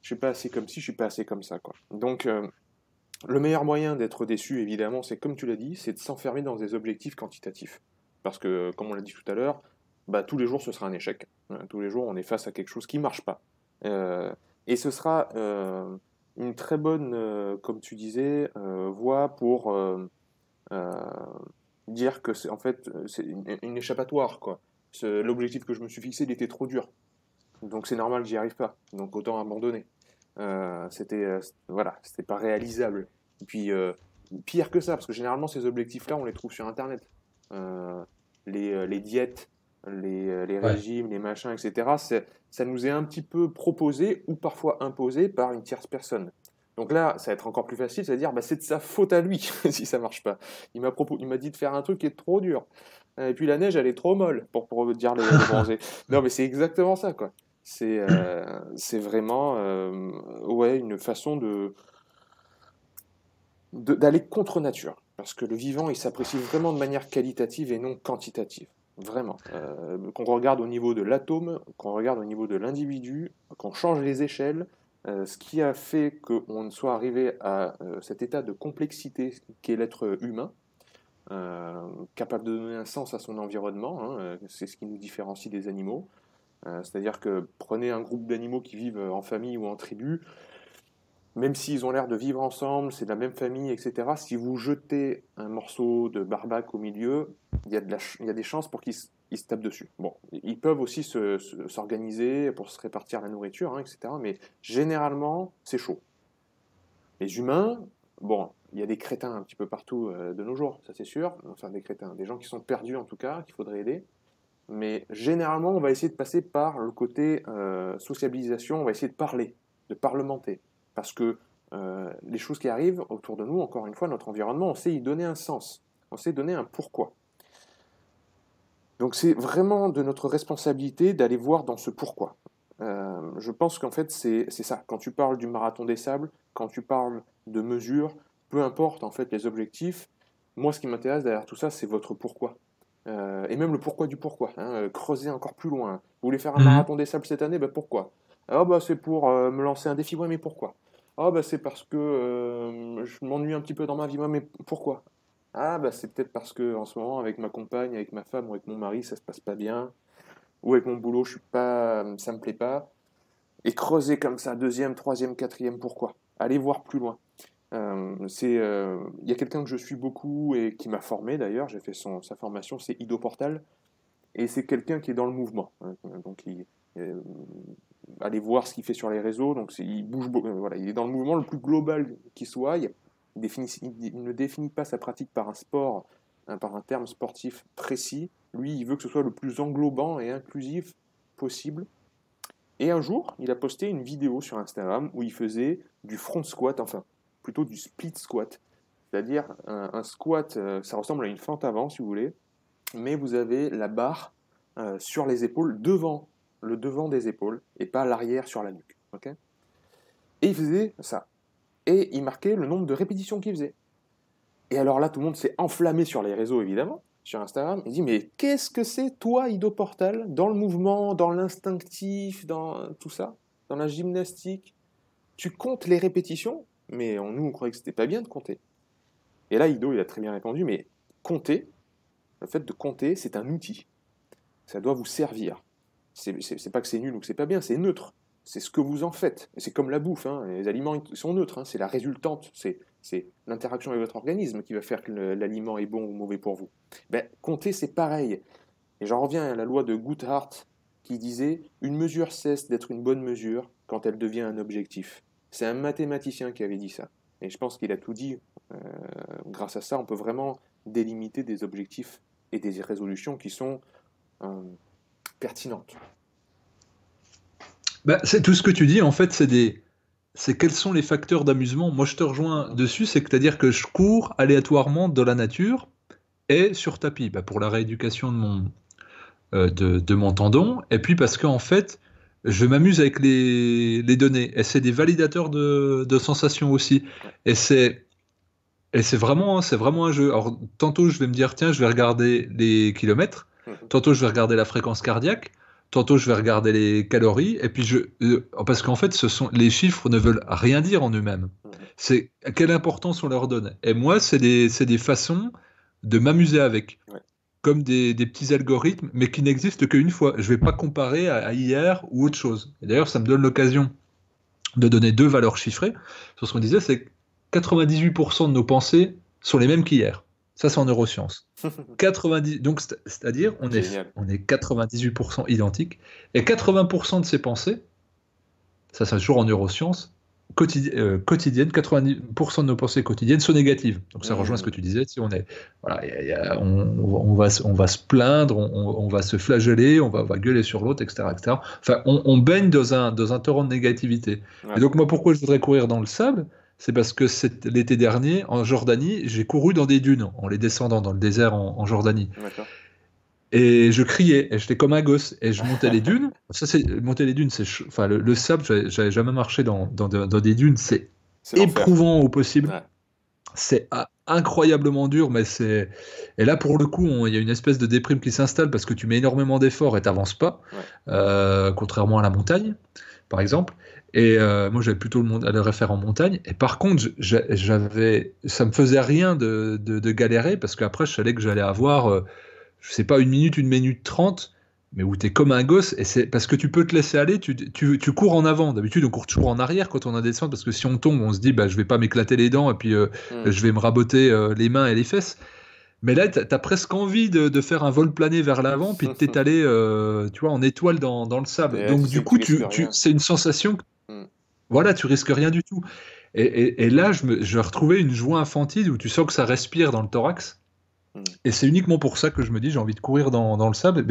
je suis pas assez comme ci, je suis pas assez comme ça, quoi. Donc le meilleur moyen d'être déçu, évidemment, c'est comme tu l'as dit, c'est de s'enfermer dans des objectifs quantitatifs. Parce que, comme on l'a dit tout à l'heure, bah, tous les jours ce sera un échec. Tous les jours on est face à quelque chose qui marche pas. Euh, et ce sera une très bonne, comme tu disais, voie pour euh, dire que c'est en fait c'est une échappatoire, quoi. L'objectif que je me suis fixé, il était trop dur. Donc c'est normal que j'y arrive pas. Donc autant abandonner. Voilà, c'était pas réalisable. Et puis pire que ça, parce que généralement ces objectifs-là, on les trouve sur Internet. Euh, les diètes, les Ouais. régimes, les machins, etc. Ça nous est un petit peu proposé ou parfois imposé par une tierce personne. Donc là, ça va être encore plus facile, c'est-à-dire bah, c'est de sa faute à lui si ça marche pas. Il m'a dit de faire un truc qui est trop dur. Et puis la neige, elle est trop molle, pour dire les bronzés. Non, mais c'est exactement ça, quoi. C'est vraiment ouais, une façon d'aller contre nature. Parce que le vivant, il s'apprécie vraiment de manière qualitative et non quantitative. Vraiment. Qu'on regarde au niveau de l'atome, qu'on regarde au niveau de l'individu, qu'on change les échelles, ce qui a fait qu'on soit arrivé à cet état de complexité qu'est l'être humain, capable de donner un sens à son environnement, hein, c'est ce qui nous différencie des animaux. C'est-à-dire que prenez un groupe d'animaux qui vivent en famille ou en tribu, même s'ils ont l'air de vivre ensemble, c'est de la même famille, etc., si vous jetez un morceau de barbac au milieu, il y a des chances pour qu'ils se tapent dessus. Bon, ils peuvent aussi s'organiser pour se répartir la nourriture, hein, etc., mais généralement, c'est chaud. Les humains, bon, il y a des crétins un petit peu partout de nos jours, ça c'est sûr, enfin des crétins, des gens qui sont perdus en tout cas, qu'il faudrait aider, mais généralement, on va essayer de passer par le côté sociabilisation, on va essayer de parler, de parlementer. Parce que les choses qui arrivent autour de nous, encore une fois, notre environnement, on sait y donner un sens, on sait donner un pourquoi. Donc c'est vraiment de notre responsabilité d'aller voir dans ce pourquoi. Je pense qu'en fait c'est ça. Quand tu parles du marathon des sables, quand tu parles de mesures, peu importe en fait les objectifs, moi ce qui m'intéresse derrière tout ça, c'est votre pourquoi. Et même le pourquoi du pourquoi, hein, creuser encore plus loin. Vous voulez faire un marathon des sables cette année, ben pourquoi? Ah bah c'est pour me lancer un défi, ouais mais pourquoi? Ah bah c'est parce que je m'ennuie un petit peu dans ma vie, ouais mais pourquoi? Ah bah c'est peut-être parce que en ce moment avec ma compagne, avec ma femme ou avec mon mari ça se passe pas bien, ou avec mon boulot je suis pas, ça me plaît pas. Et creuser comme ça, deuxième, troisième, quatrième, pourquoi? Allez voir plus loin. Il y a quelqu'un que je suis beaucoup et qui m'a formé d'ailleurs, j'ai fait sa formation, c'est Ido Portal, et c'est quelqu'un qui est dans le mouvement. Hein, donc allez voir ce qu'il fait sur les réseaux, donc il bouge, voilà, il est dans le mouvement le plus global qui soit. Il ne définit pas sa pratique par un sport, hein, par un terme sportif précis. Lui, il veut que ce soit le plus englobant et inclusif possible. Et un jour, il a posté une vidéo sur Instagram où il faisait du front squat, enfin plutôt du split squat. C'est-à-dire un squat, ça ressemble à une fente avant si vous voulez, mais vous avez la barre sur les épaules, le devant des épaules, et pas l'arrière sur la nuque. Okay, et il faisait ça. Et il marquait le nombre de répétitions qu'il faisait. Et alors là, tout le monde s'est enflammé sur les réseaux, évidemment, sur Instagram. Il dit, mais qu'est-ce que c'est, toi, Ido Portal, dans le mouvement, dans l'instinctif, dans tout ça, dans la gymnastique? Tu comptes les répétitions, mais nous, on croyait que c'était pas bien de compter. Et là, Ido, il a très bien répondu, mais compter, le fait de compter, c'est un outil. Ça doit vous servir. C'est pas que c'est nul ou que c'est pas bien, c'est neutre. C'est ce que vous en faites. Et c'est comme la bouffe, hein. Les aliments ils sont neutres, hein. C'est la résultante, c'est l'interaction avec votre organisme qui va faire que l'aliment est bon ou mauvais pour vous. Ben, compter, c'est pareil. Et j'en reviens à la loi de Goodhart qui disait « Une mesure cesse d'être une bonne mesure quand elle devient un objectif ». C'est un mathématicien qui avait dit ça. Et je pense qu'il a tout dit. Grâce à ça, on peut vraiment délimiter des objectifs et des résolutions qui sont pertinentes. Bah, c'est tout ce que tu dis, en fait, c'est quels sont les facteurs d'amusement. Moi, je te rejoins dessus, c'est-à-dire que je cours aléatoirement dans la nature et sur tapis, bah, pour la rééducation de mon tendon, et puis parce qu'en fait, je m'amuse avec les données, et c'est des validateurs de sensations aussi. Et c'est vraiment un jeu. Alors, tantôt, je vais me dire, tiens, je vais regarder les kilomètres, tantôt, je vais regarder la fréquence cardiaque, tantôt, je vais regarder les calories, et puis parce qu'en fait, les chiffres ne veulent rien dire en eux-mêmes. C'est quelle importance on leur donne. Et moi, c'est des façons de m'amuser avec. Ouais. Comme des petits algorithmes, mais qui n'existent qu'une fois. Je ne vais pas comparer à hier ou autre chose. Et d'ailleurs, ça me donne l'occasion de donner 2 valeurs chiffrées. Sur ce qu'on disait, c'est que 98% de nos pensées sont les mêmes qu'hier. Ça, c'est en neurosciences. 90, donc, c'est-à-dire, on est 98% identiques. Et 80% de ces pensées, ça c'est toujours en neurosciences, quotidiennes, 90% de nos pensées quotidiennes sont négatives. Donc ça rejoint ce que tu disais, si on est, voilà, on va se plaindre, on va se flageller, on va gueuler sur l'autre, etc., etc. Enfin, on baigne dans un torrent de négativité. Ouais. Et donc moi, pourquoi je voudrais courir dans le sable? C'est parce que l'été dernier, en Jordanie, j'ai couru dans des dunes, en les descendant dans le désert en Jordanie. D'accord. Et je criais, et j'étais comme un gosse, et je montais les dunes. Monter les dunes, enfin le sable, j'avais jamais marché dans des dunes, c'est éprouvant au possible. Ouais. c'est incroyablement dur, mais c'est. Et là, pour le coup, il y a une espèce de déprime qui s'installe parce que tu mets énormément d'efforts et t'avances pas, Ouais. contrairement à la montagne, par exemple. Et moi, j'avais plutôt le référent montagne. Et par contre, ça me faisait rien de galérer parce qu'après, je savais que j'allais avoir, je sais pas, une minute 30, mais où tu es comme un gosse. Et c'est parce que tu peux te laisser aller, tu cours en avant. D'habitude, on court toujours en arrière quand on a des descente parce que si on tombe, on se dit, bah, je vais pas m'éclater les dents et puis Hmm. je vais me raboter les mains et les fesses. Mais là, tu as presque envie de faire un vol plané vers l'avant, puis de t'étaler, tu vois, en étoile dans le sable. Et tu Donc, sais du que tu coup, risques rien. c'est une sensation, Hmm. voilà, tu risques rien du tout. Et là, je retrouvais une joie infantile où tu sens que ça respire dans le thorax. Hmm. Et c'est uniquement pour ça que je me dis, j'ai envie de courir dans le sable,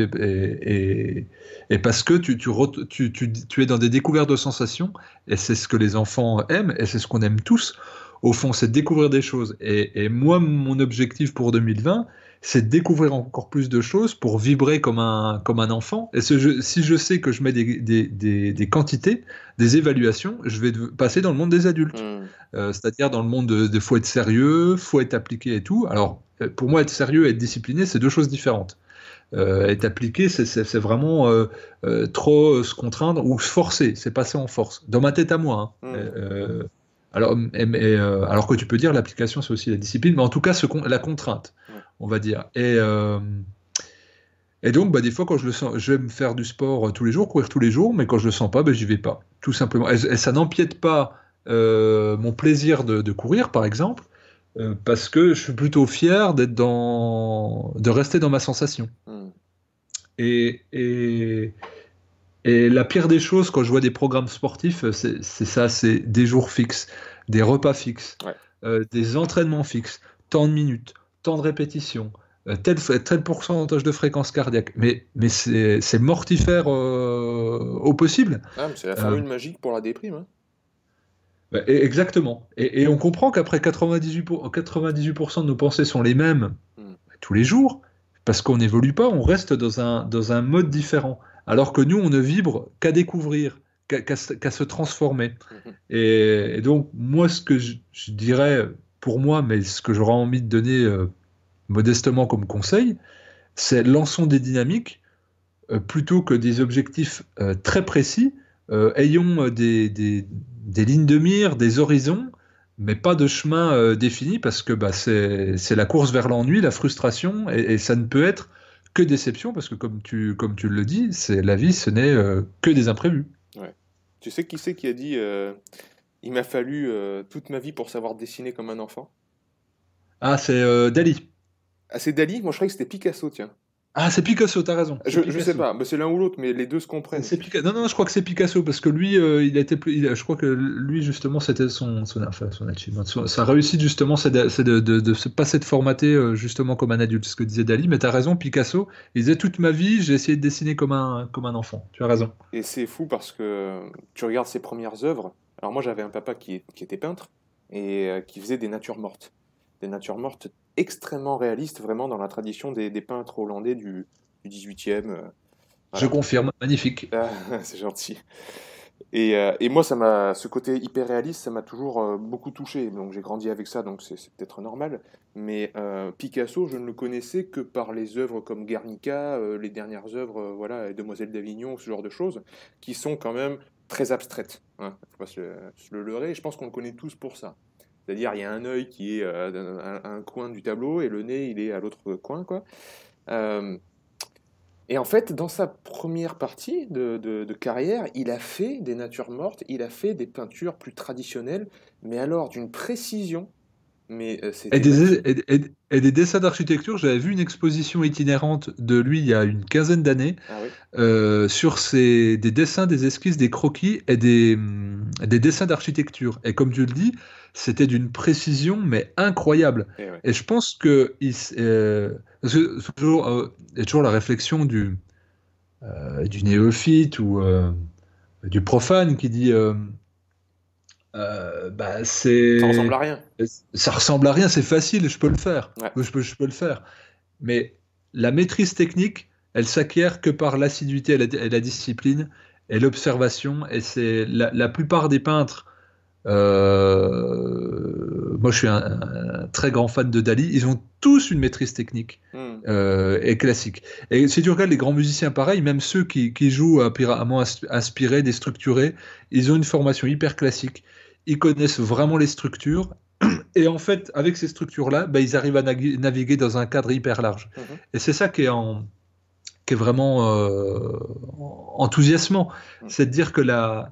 et parce que tu es dans des découvertes de sensations, et c'est ce que les enfants aiment, et c'est ce qu'on aime tous, au fond, c'est de découvrir des choses. Et moi, mon objectif pour 2020, c'est de découvrir encore plus de choses pour vibrer comme un enfant. Et si je sais que je mets des quantités, des évaluations, je vais passer dans le monde des adultes. Hmm. C'est-à-dire dans le monde de faut être sérieux, faut être appliqué et tout. Alors, pour moi, être sérieux et être discipliné, c'est deux choses différentes. Être appliqué, c'est vraiment trop se contraindre ou se forcer, c'est passer en force. Dans ma tête à moi, hein. Hmm. Alors que tu peux dire l'application, c'est aussi la discipline, mais en tout cas, la contrainte, Ouais. on va dire. Et donc, bah, des fois, quand je le sens, je vais me faire du sport tous les jours, courir tous les jours, mais quand je le sens pas, bah, j'y vais pas, tout simplement. Et ça n'empiète pas mon plaisir de courir, par exemple, parce que je suis plutôt fier de rester dans ma sensation. Hmm. Et, et, et la pire des choses, quand je vois des programmes sportifs, c'est ça, c'est des jours fixes, des repas fixes, Ouais. des entraînements fixes, tant de minutes, tant de répétitions, tel pourcentage de fréquence cardiaque. Mais c'est mortifère au possible. Ah, mais c'est la Euh, formule magique pour la déprime, hein. Exactement. Et on comprend qu'après 98% de nos pensées sont les mêmes Hmm. tous les jours, parce qu'on n'évolue pas, on reste dans un mode différent. Alors que nous, on ne vibre qu'à découvrir, qu'à se transformer. Mhm. Et donc, moi, ce que je dirais pour moi, mais ce que j'aurais envie de donner modestement comme conseil, c'est lançons des dynamiques plutôt que des objectifs très précis. Ayons des lignes de mire, des horizons, mais pas de chemin défini parce que bah, c'est la course vers l'ennui, la frustration, et ça ne peut être que déception parce que comme tu le dis, c'est la vie, ce n'est que des imprévus. Ouais. Tu sais qui c'est qui a dit il m'a fallu toute ma vie pour savoir dessiner comme un enfant? Ah, c'est Dali. Ah, c'est Dali? Moi, je croyais que c'était Picasso, tiens. Ah, c'est Picasso, t'as raison, c'est Je sais Picasso. pas, mais c'est l'un ou l'autre, mais les deux se comprennent. Non, non, je crois que c'est Picasso parce que lui, il a été plus, je crois que lui justement, c'était enfin, son achievement, sa réussite justement, c'est de se passer de formater justement comme un adulte, ce que disait Dali. Mais t'as raison, Picasso, il disait toute ma vie, j'ai essayé de dessiner comme un enfant. Tu as raison. Et c'est fou parce que tu regardes ses premières œuvres. Alors moi, j'avais un papa qui était peintre et qui faisait des natures mortes. Des natures mortes extrêmement réalistes, vraiment dans la tradition des peintres hollandais du 18e. Je Voilà. confirme, magnifique. Ah, c'est gentil. Et moi, ce côté hyper réaliste, ça m'a toujours beaucoup touché. Donc j'ai grandi avec ça, donc c'est peut-être normal. Mais Picasso, je ne le connaissais que par les œuvres comme Guernica, les dernières œuvres, voilà, Demoiselle d'Avignon, ce genre de choses, qui sont quand même très abstraites. Hein. Faut pas se le leurrer. Je pense qu'on le connaît tous pour ça. C'est-à-dire, il y a un œil qui est à un coin du tableau et le nez, il est à l'autre coin, quoi. Euh, et en fait, dans sa première partie de carrière, il a fait des natures mortes, il a fait des peintures plus traditionnelles, mais alors d'une précision, mais Et c'était magnifique. et des dessins d'architecture, j'avais vu une exposition itinérante de lui il y a une quinzaine d'années Ah oui? sur des dessins, des esquisses, des croquis et des dessins d'architecture. Et comme tu le dis, c'était d'une précision mais incroyable. Eh ouais. Et je pense que parce que il y a toujours la réflexion du néophyte ou du profane qui dit bah, Ça ressemble à rien. ça ressemble à rien, c'est facile, je peux le faire. Ouais. Je peux le faire. Mais la maîtrise technique, elle s'acquiert que par l'assiduité et la discipline et l'observation. Et c'est la plupart des peintres. Moi, je suis un très grand fan de Dali. Ils ont tous une maîtrise technique Hmm. et classique. Et si tu regardes les grands musiciens pareil, même ceux qui jouent apparemment inspirés, déstructurés, ils ont une formation hyper classique. Ils connaissent vraiment les structures. Et en fait, avec ces structures-là, bah, ils arrivent à naviguer dans un cadre hyper large. Mhm. Et c'est ça qui est vraiment enthousiasmant. Mhm. C'est de dire que la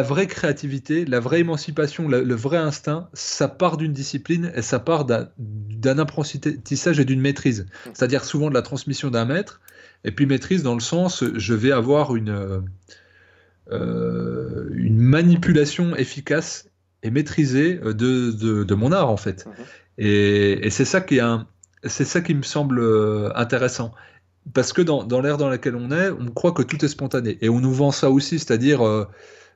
vraie créativité, la vraie émancipation, le vrai instinct, ça part d'une discipline et ça part d'un apprentissage et d'une maîtrise. Mhm. C'est-à-dire souvent de la transmission d'un maître, et puis maîtrise dans le sens, je vais avoir une manipulation efficace et maîtrisée de mon art, en fait. Mhm. Et c'est ça qui me semble intéressant. Parce que dans l'ère dans laquelle on est, on croit que tout est spontané. Et on nous vend ça aussi, c'est-à-dire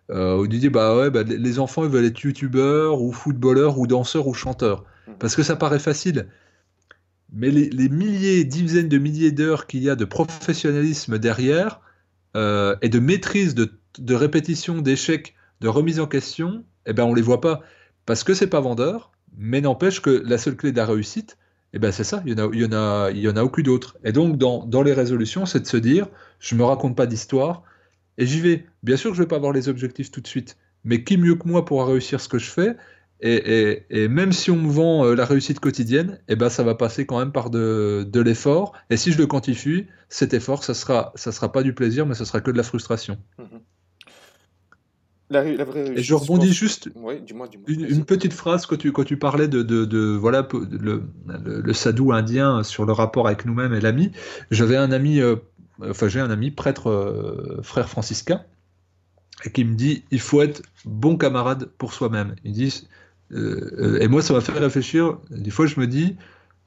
on nous dit bah ouais, bah, les enfants ils veulent être youtubeurs ou footballeurs ou danseurs ou chanteurs. Mhm. Parce que ça paraît facile. Mais les milliers, dizaines de milliers d'heures qu'il y a de professionnalisme derrière et de maîtrise de répétition, d'échecs, de remise en question, eh ben on les voit pas. Parce que c'est pas vendeur, mais n'empêche que la seule clé de la réussite, eh ben c'est ça, il y en a aucune autre. Et donc dans les résolutions, c'est de se dire, je me raconte pas d'histoire, et j'y vais. Bien sûr que je vais pas avoir les objectifs tout de suite, mais qui mieux que moi pourra réussir ce que je fais? Et même si on me vend la réussite quotidienne, eh ben ça va passer quand même par de l'effort. Et si je le quantifie, cet effort, ça sera pas du plaisir, mais ça sera que de la frustration. Mhm. La vraie Et je réussite, je rebondis pense. juste Oui, dis-moi, une vas-y. petite phrase quand tu parlais voilà, le sadhu indien sur le rapport avec nous-mêmes et l'ami. J'avais un ami, enfin j'ai un ami prêtre frère franciscain et qui me dit il faut être bon camarade pour soi-même. Il dit et moi ça m'a fait réfléchir. Des fois je me dis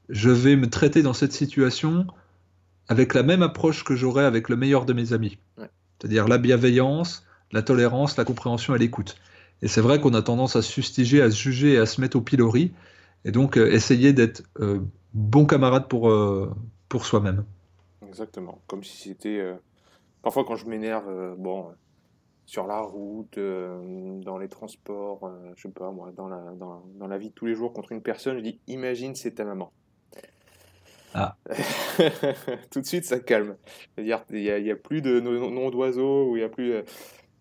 je vais me traiter dans cette situation avec la même approche que j'aurais avec le meilleur de mes amis. Ouais. C'est-à-dire la bienveillance, la tolérance, la compréhension et l'écoute. Et c'est vrai qu'on a tendance à se fustiger, à se juger et à se mettre au pilori, et donc essayer d'être bon camarade pour soi-même. Exactement. Comme si c'était. Parfois, quand je m'énerve, bon, sur la route, dans les transports, je sais pas moi, dans la vie de tous les jours contre une personne, je dis imagine c'est ta maman. Ah, Tout de suite ça calme. C'est-à-dire il y a plus de noms d'oiseaux, ou il y a plus.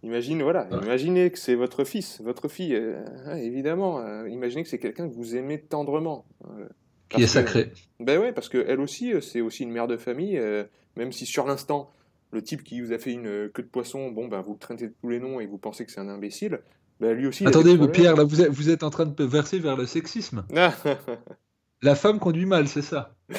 Imagine, voilà, ouais. imaginez que c'est votre fils, votre fille, ouais, évidemment. Imaginez que c'est quelqu'un que vous aimez tendrement. Qui est Parce que, sacré. ben ouais, parce que elle aussi, c'est aussi une mère de famille, même si sur l'instant, le type qui vous a fait une queue de poisson, bon, ben vous le traitez de tous les noms et vous pensez que c'est un imbécile, ben lui aussi, il a des Attendez, Pierre, problèmes. là, vous êtes en train de verser vers le sexisme. La femme conduit mal, c'est ça. Mais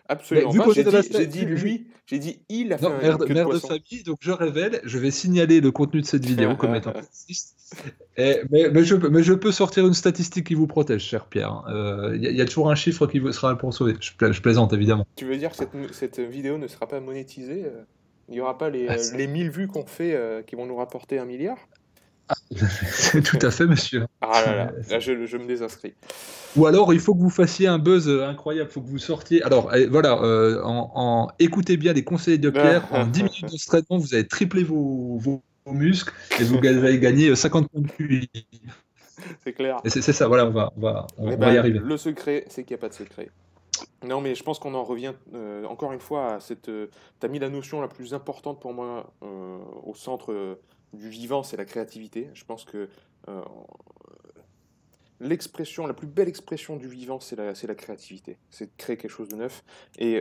Absolument vu pas. qu'on est dans la... J'ai dit lui, j'ai dit il a fait Non, une queue de mère de poisson. famille, donc je révèle, je vais signaler le contenu de cette vidéo comme étant sexiste. Mais je peux sortir une statistique qui vous protège, cher Pierre. Il y a toujours un chiffre qui sera pour sauver. Je plaisante, évidemment. Tu veux dire que cette vidéo ne sera pas monétisée? Il n'y aura pas Ah, les 1000 vues qu'on fait qui vont nous rapporter 1 milliard? c'est tout à fait, monsieur. Ah là là, là je me désinscris. Ou alors, il faut que vous fassissiez un buzz incroyable. Il faut que vous sortiez. Alors, voilà, écoutez bien les conseils de Pierre. En 10 minutes d'entraînement, vous allez tripler vos muscles et vous allez gagner 50 points de QI. C'est clair. Et c'est ça, voilà, Mais on va y bah, arriver. le secret, c'est qu'il n'y a pas de secret. Non, mais je pense qu'on en revient encore une fois à cette. Tu as mis la notion la plus importante pour moi au centre du vivant, c'est la créativité. Je pense que euh, l'expression, la plus belle expression du vivant, c'est la créativité. C'est de créer quelque chose de neuf. Et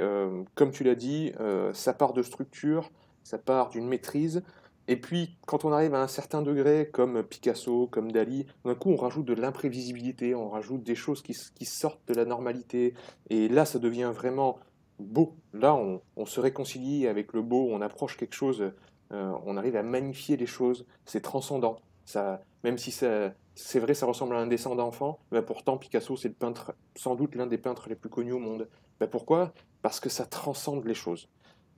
comme tu l'as dit, ça part de structure, ça part d'une maîtrise. Et puis, quand on arrive à un certain degré, comme Picasso, comme Dali, d'un coup, on rajoute de l'imprévisibilité, on rajoute des choses qui sortent de la normalité. Et là, ça devient vraiment beau. Là, on se réconcilie avec le beau, on approche quelque chose, on arrive à magnifier les choses. C'est transcendant. Ça, même si c'est vrai, ça ressemble à un dessin d'enfant, mais pourtant Picasso, c'est le peintre, sans doute l'un des peintres les plus connus au monde. Ben pourquoi? Parce que ça transcende les choses.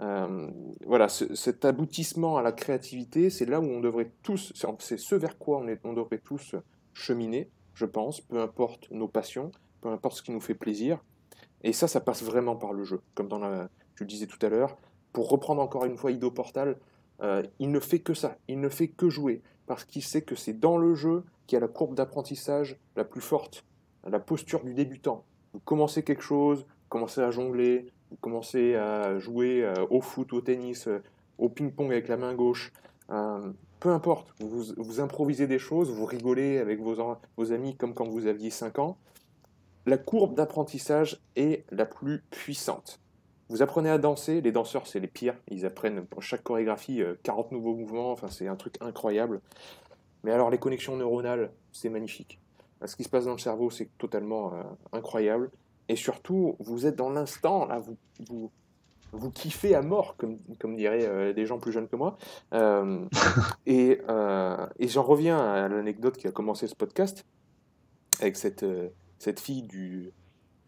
Euh, voilà, cet aboutissement à la créativité, c'est là où on devrait tous, c'est ce vers quoi on devrait tous cheminer, je pense, peu importe nos passions, peu importe ce qui nous fait plaisir. Et ça passe vraiment par le jeu, comme tu le disais tout à l'heure. Pour reprendre encore une fois Ido Portal, il ne fait que ça, il ne fait que jouer, parce qu'il sait que c'est dans le jeu qu'il y a la courbe d'apprentissage la plus forte, la posture du débutant. Vous commencez quelque chose, vous commencez à jongler, vous commencez à jouer au foot, au tennis, au ping-pong avec la main gauche, peu importe, vous improvisez des choses, vous rigolez avec vos amis comme quand vous aviez 5 ans, la courbe d'apprentissage est la plus puissante. Vous apprenez à danser, les danseurs c'est les pires, ils apprennent pour chaque chorégraphie 40 nouveaux mouvements, enfin c'est un truc incroyable. Mais alors les connexions neuronales, c'est magnifique. Ce qui se passe dans le cerveau, c'est totalement incroyable. Et surtout, vous êtes dans l'instant, là, vous kiffez à mort, comme diraient des gens plus jeunes que moi. Euh, et j'en reviens à l'anecdote qui a commencé ce podcast, avec cette fille du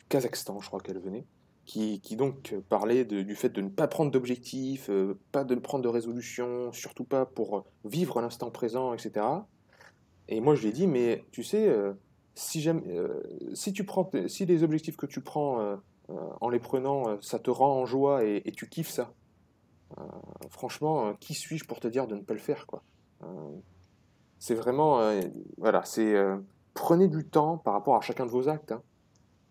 Kazakhstan, je crois qu'elle venait, qui donc parlait du fait de ne pas prendre d'objectifs, pas de prendre de résolution, surtout pas pour vivre l'instant présent, etc. Et moi je lui ai dit, mais tu sais, si les objectifs que tu prends en les prenant, ça te rend en joie et tu kiffes ça, franchement, qui suis-je pour te dire de ne pas le faire, quoi. Euh, c'est vraiment, voilà, prenez du temps par rapport à chacun de vos actes, hein,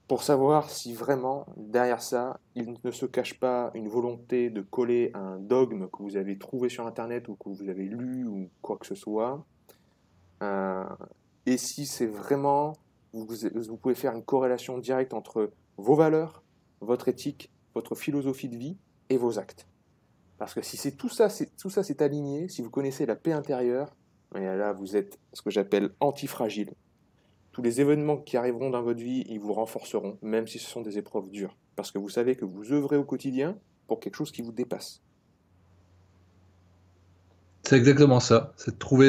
pour savoir si vraiment, derrière ça, il ne se cache pas une volonté de coller un dogme que vous avez trouvé sur Internet ou que vous avez lu ou quoi que ce soit. Euh, et si c'est vraiment, vous pouvez faire une corrélation directe entre vos valeurs, votre éthique, votre philosophie de vie et vos actes. Parce que si tout ça c'est aligné, si vous connaissez la paix intérieure, et là vous êtes ce que j'appelle antifragile. Tous les événements qui arriveront dans votre vie, ils vous renforceront, même si ce sont des épreuves dures. Parce que vous savez que vous œuvrez au quotidien pour quelque chose qui vous dépasse. C'est exactement ça. C'est de trouver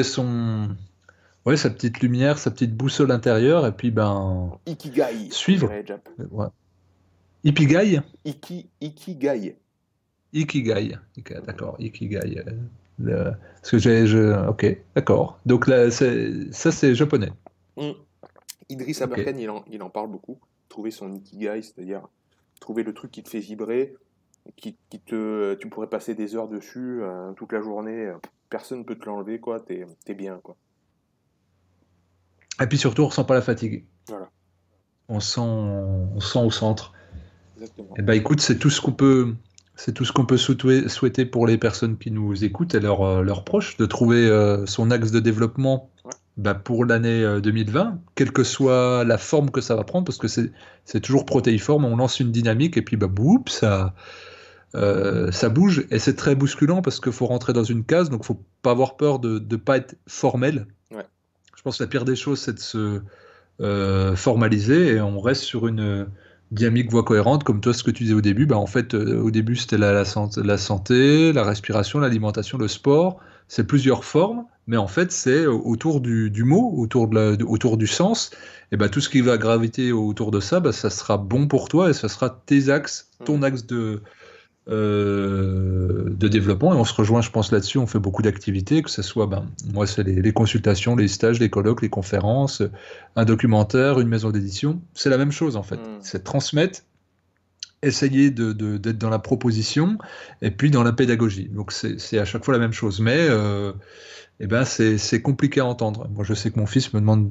ouais, sa petite lumière, sa petite boussole intérieure, et puis ben Ikigai, comme suivre. dirait Jap. Ouais. Ikigai? Ikigai. Ikigai. D'accord, Ikigai. Parce que ok, d'accord. Donc là, ça c'est japonais. Mm. Idriss Ok. Aberkan, il en parle beaucoup. Trouver son Ikigai, c'est-à-dire trouver le truc qui te fait vibrer, tu pourrais passer des heures dessus toute la journée, personne ne peut te l'enlever, quoi, t'es bien, quoi. Et puis surtout, on ressent pas la fatigue. Voilà, On sent au centre. exactement. Et ben écoute, c'est tout ce qu'on peut souhaiter pour les personnes qui nous écoutent et leurs proches, de trouver son axe de développement Ouais. bah, pour l'année 2020, quelle que soit la forme que ça va prendre, parce que c'est toujours protéiforme, on lance une dynamique et puis bah, boum, ça bouge et c'est très bousculant parce qu'il faut rentrer dans une case, donc il faut pas avoir peur de ne pas être formel. Ouais. Je pense que la pire des choses, c'est de se formalisé et on reste sur une dynamique voie cohérente, comme toi ce que tu disais au début. Bah, en fait, au début, c'était la santé, la respiration, l'alimentation, le sport. C'est plusieurs formes, mais en fait, c'est autour du mot, autour du sens. Et bah, tout ce qui va graviter autour de ça, bah, ça sera bon pour toi et ça sera tes axes, ton Mhm. axe de développement et on se rejoint, je pense, là-dessus. On fait beaucoup d'activités, que ce soit, ben, moi, c'est les consultations, les stages, les colloques, les conférences, un documentaire, une maison d'édition. C'est la même chose, en fait. Mhm. C'est transmettre, essayer d'être dans la proposition et puis dans la pédagogie. Donc, c'est à chaque fois la même chose. Mais eh ben, c'est compliqué à entendre. Moi, je sais que mon fils me demande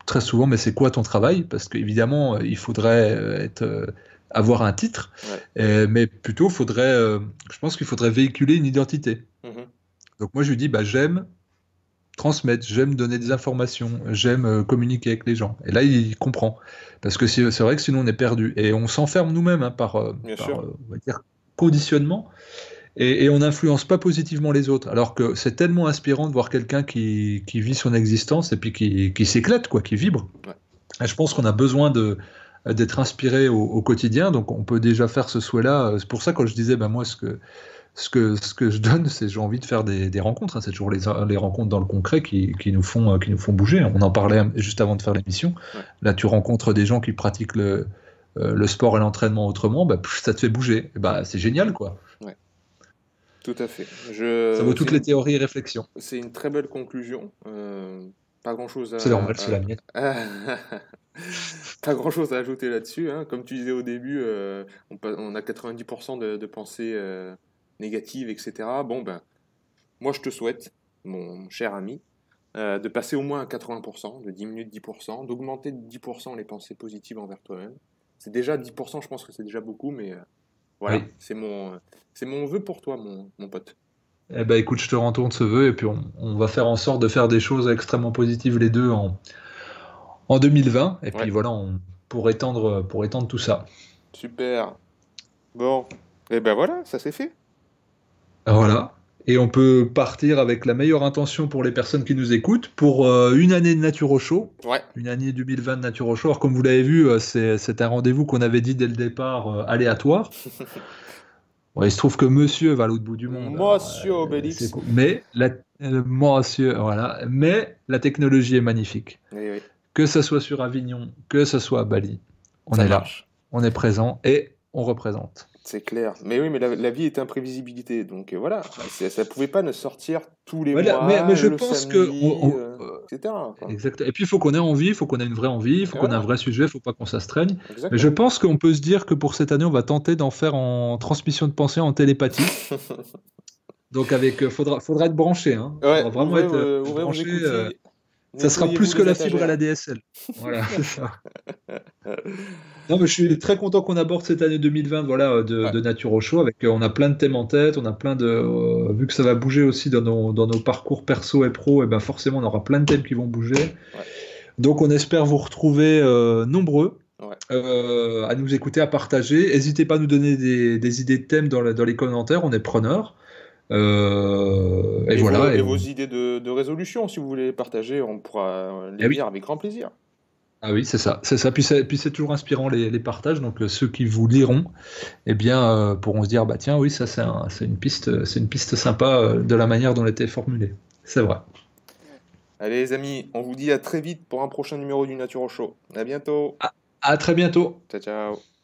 très souvent, mais c'est quoi ton travail? Parce qu'évidemment, il faudrait avoir un titre, Ouais. mais plutôt, je pense qu'il faudrait véhiculer une identité. Mhm. Donc moi, je lui dis, bah, j'aime transmettre, j'aime donner des informations, j'aime communiquer avec les gens. Et là, il comprend. Parce que c'est vrai que sinon, on est perdu. Et on s'enferme nous-mêmes hein, Bien par sûr. on va dire, conditionnement. Et on n'influence pas positivement les autres. Alors que c'est tellement inspirant de voir quelqu'un qui vit son existence et puis qui s'éclate, quoi, qui vibre. Ouais. Et je pense qu'on a besoin d'être inspiré au quotidien, donc on peut déjà faire ce souhait-là. C'est pour ça quand je disais, ben moi, ce que je donne, c'est j'ai envie de faire des rencontres. Hein. C'est toujours les rencontres dans le concret qui nous font bouger. On en parlait juste avant de faire l'émission. Ouais. Là, tu rencontres des gens qui pratiquent le sport et l'entraînement autrement, bah, ça te fait bouger. Et bah, Mhm. c'est génial, quoi. Ouais. Tout à fait. Ça vaut toutes les théories et réflexions. C'est une très belle conclusion. Pas grand-chose C'est normal, c'est la mienne. pas grand-chose à ajouter là-dessus, hein. Comme tu disais au début, on a 90% de pensées négatives, etc. Bon, ben, moi je te souhaite, mon cher ami, de passer au moins à 80%, de diminuer de 10%, d'augmenter de 10% les pensées positives envers toi-même. C'est déjà 10%, je pense que c'est déjà beaucoup, mais voilà, Oui. c'est mon vœu pour toi, mon pote. Eh ben, écoute, je te retourne ce vœu et puis on va faire en sorte de faire des choses extrêmement positives les deux en 2020. Et puis Ouais, voilà, pour étendre tout ça. super. Bon, et ben voilà, ça c'est fait. Voilà. Et on peut partir avec la meilleure intention pour les personnes qui nous écoutent pour une année de Nature au Show, Ouais. une année 2020 de Nature au Show. Alors, comme vous l'avez vu, c'est un rendez-vous qu'on avait dit dès le départ aléatoire. Bon, il se trouve que monsieur va à l'autre bout du monde. Alors, Monsieur c'est Obélix. cool. Monsieur, voilà. Mais la technologie est magnifique. Oui, oui, Que ce soit sur Avignon, que ce soit à Bali, on ça est là, marche. on est présent et on représente. C'est clair. Mais oui, mais la vie est imprévisibilité. Donc voilà, ça pouvait pas ne sortir tous les Voilà, mais mois, je le pense que samedi, etc. quoi. exact. Et puis il faut qu'on ait envie, il faut qu'on ait une vraie envie, il Et faut qu'on ait un voilà, vrai sujet, il faut pas qu'on s'astreigne. Mais je exactement. pense qu'on peut se dire que pour cette année, on va tenter d'en faire en transmission de pensée en télépathie. Donc faudra être branché, hein. Ouais, Faudra vraiment être ouvrez vos branché. écoutilles, Ça sera nettoyez-vous plus que les la fibre à la étagères. DSL. Voilà, c'est ça. Non, mais je suis très content qu'on aborde cette année 2020, voilà, Ouais, de Nature au Show. On a plein de thèmes en tête, on a plein de, vu que ça va bouger aussi dans nos parcours perso et pro, et ben forcément on aura plein de thèmes qui vont bouger. ouais, Donc on espère vous retrouver nombreux ouais. à nous écouter, à partager. N'hésitez pas à nous donner des idées de thèmes dans les commentaires, on est preneurs. Et voilà. Et vos idées de résolution, si vous voulez les partager, on pourra les Eh oui. lire avec grand plaisir. Ah oui, c'est ça, c'est ça. Puis c'est toujours inspirant les partages. Donc ceux qui vous liront, eh bien, pourront se dire, bah tiens, oui, ça c'est une piste sympa de la manière dont elle était formulée. C'est vrai. Allez les amis, on vous dit à très vite pour un prochain numéro du Nature au Show. À bientôt. À très bientôt. Ciao, ciao.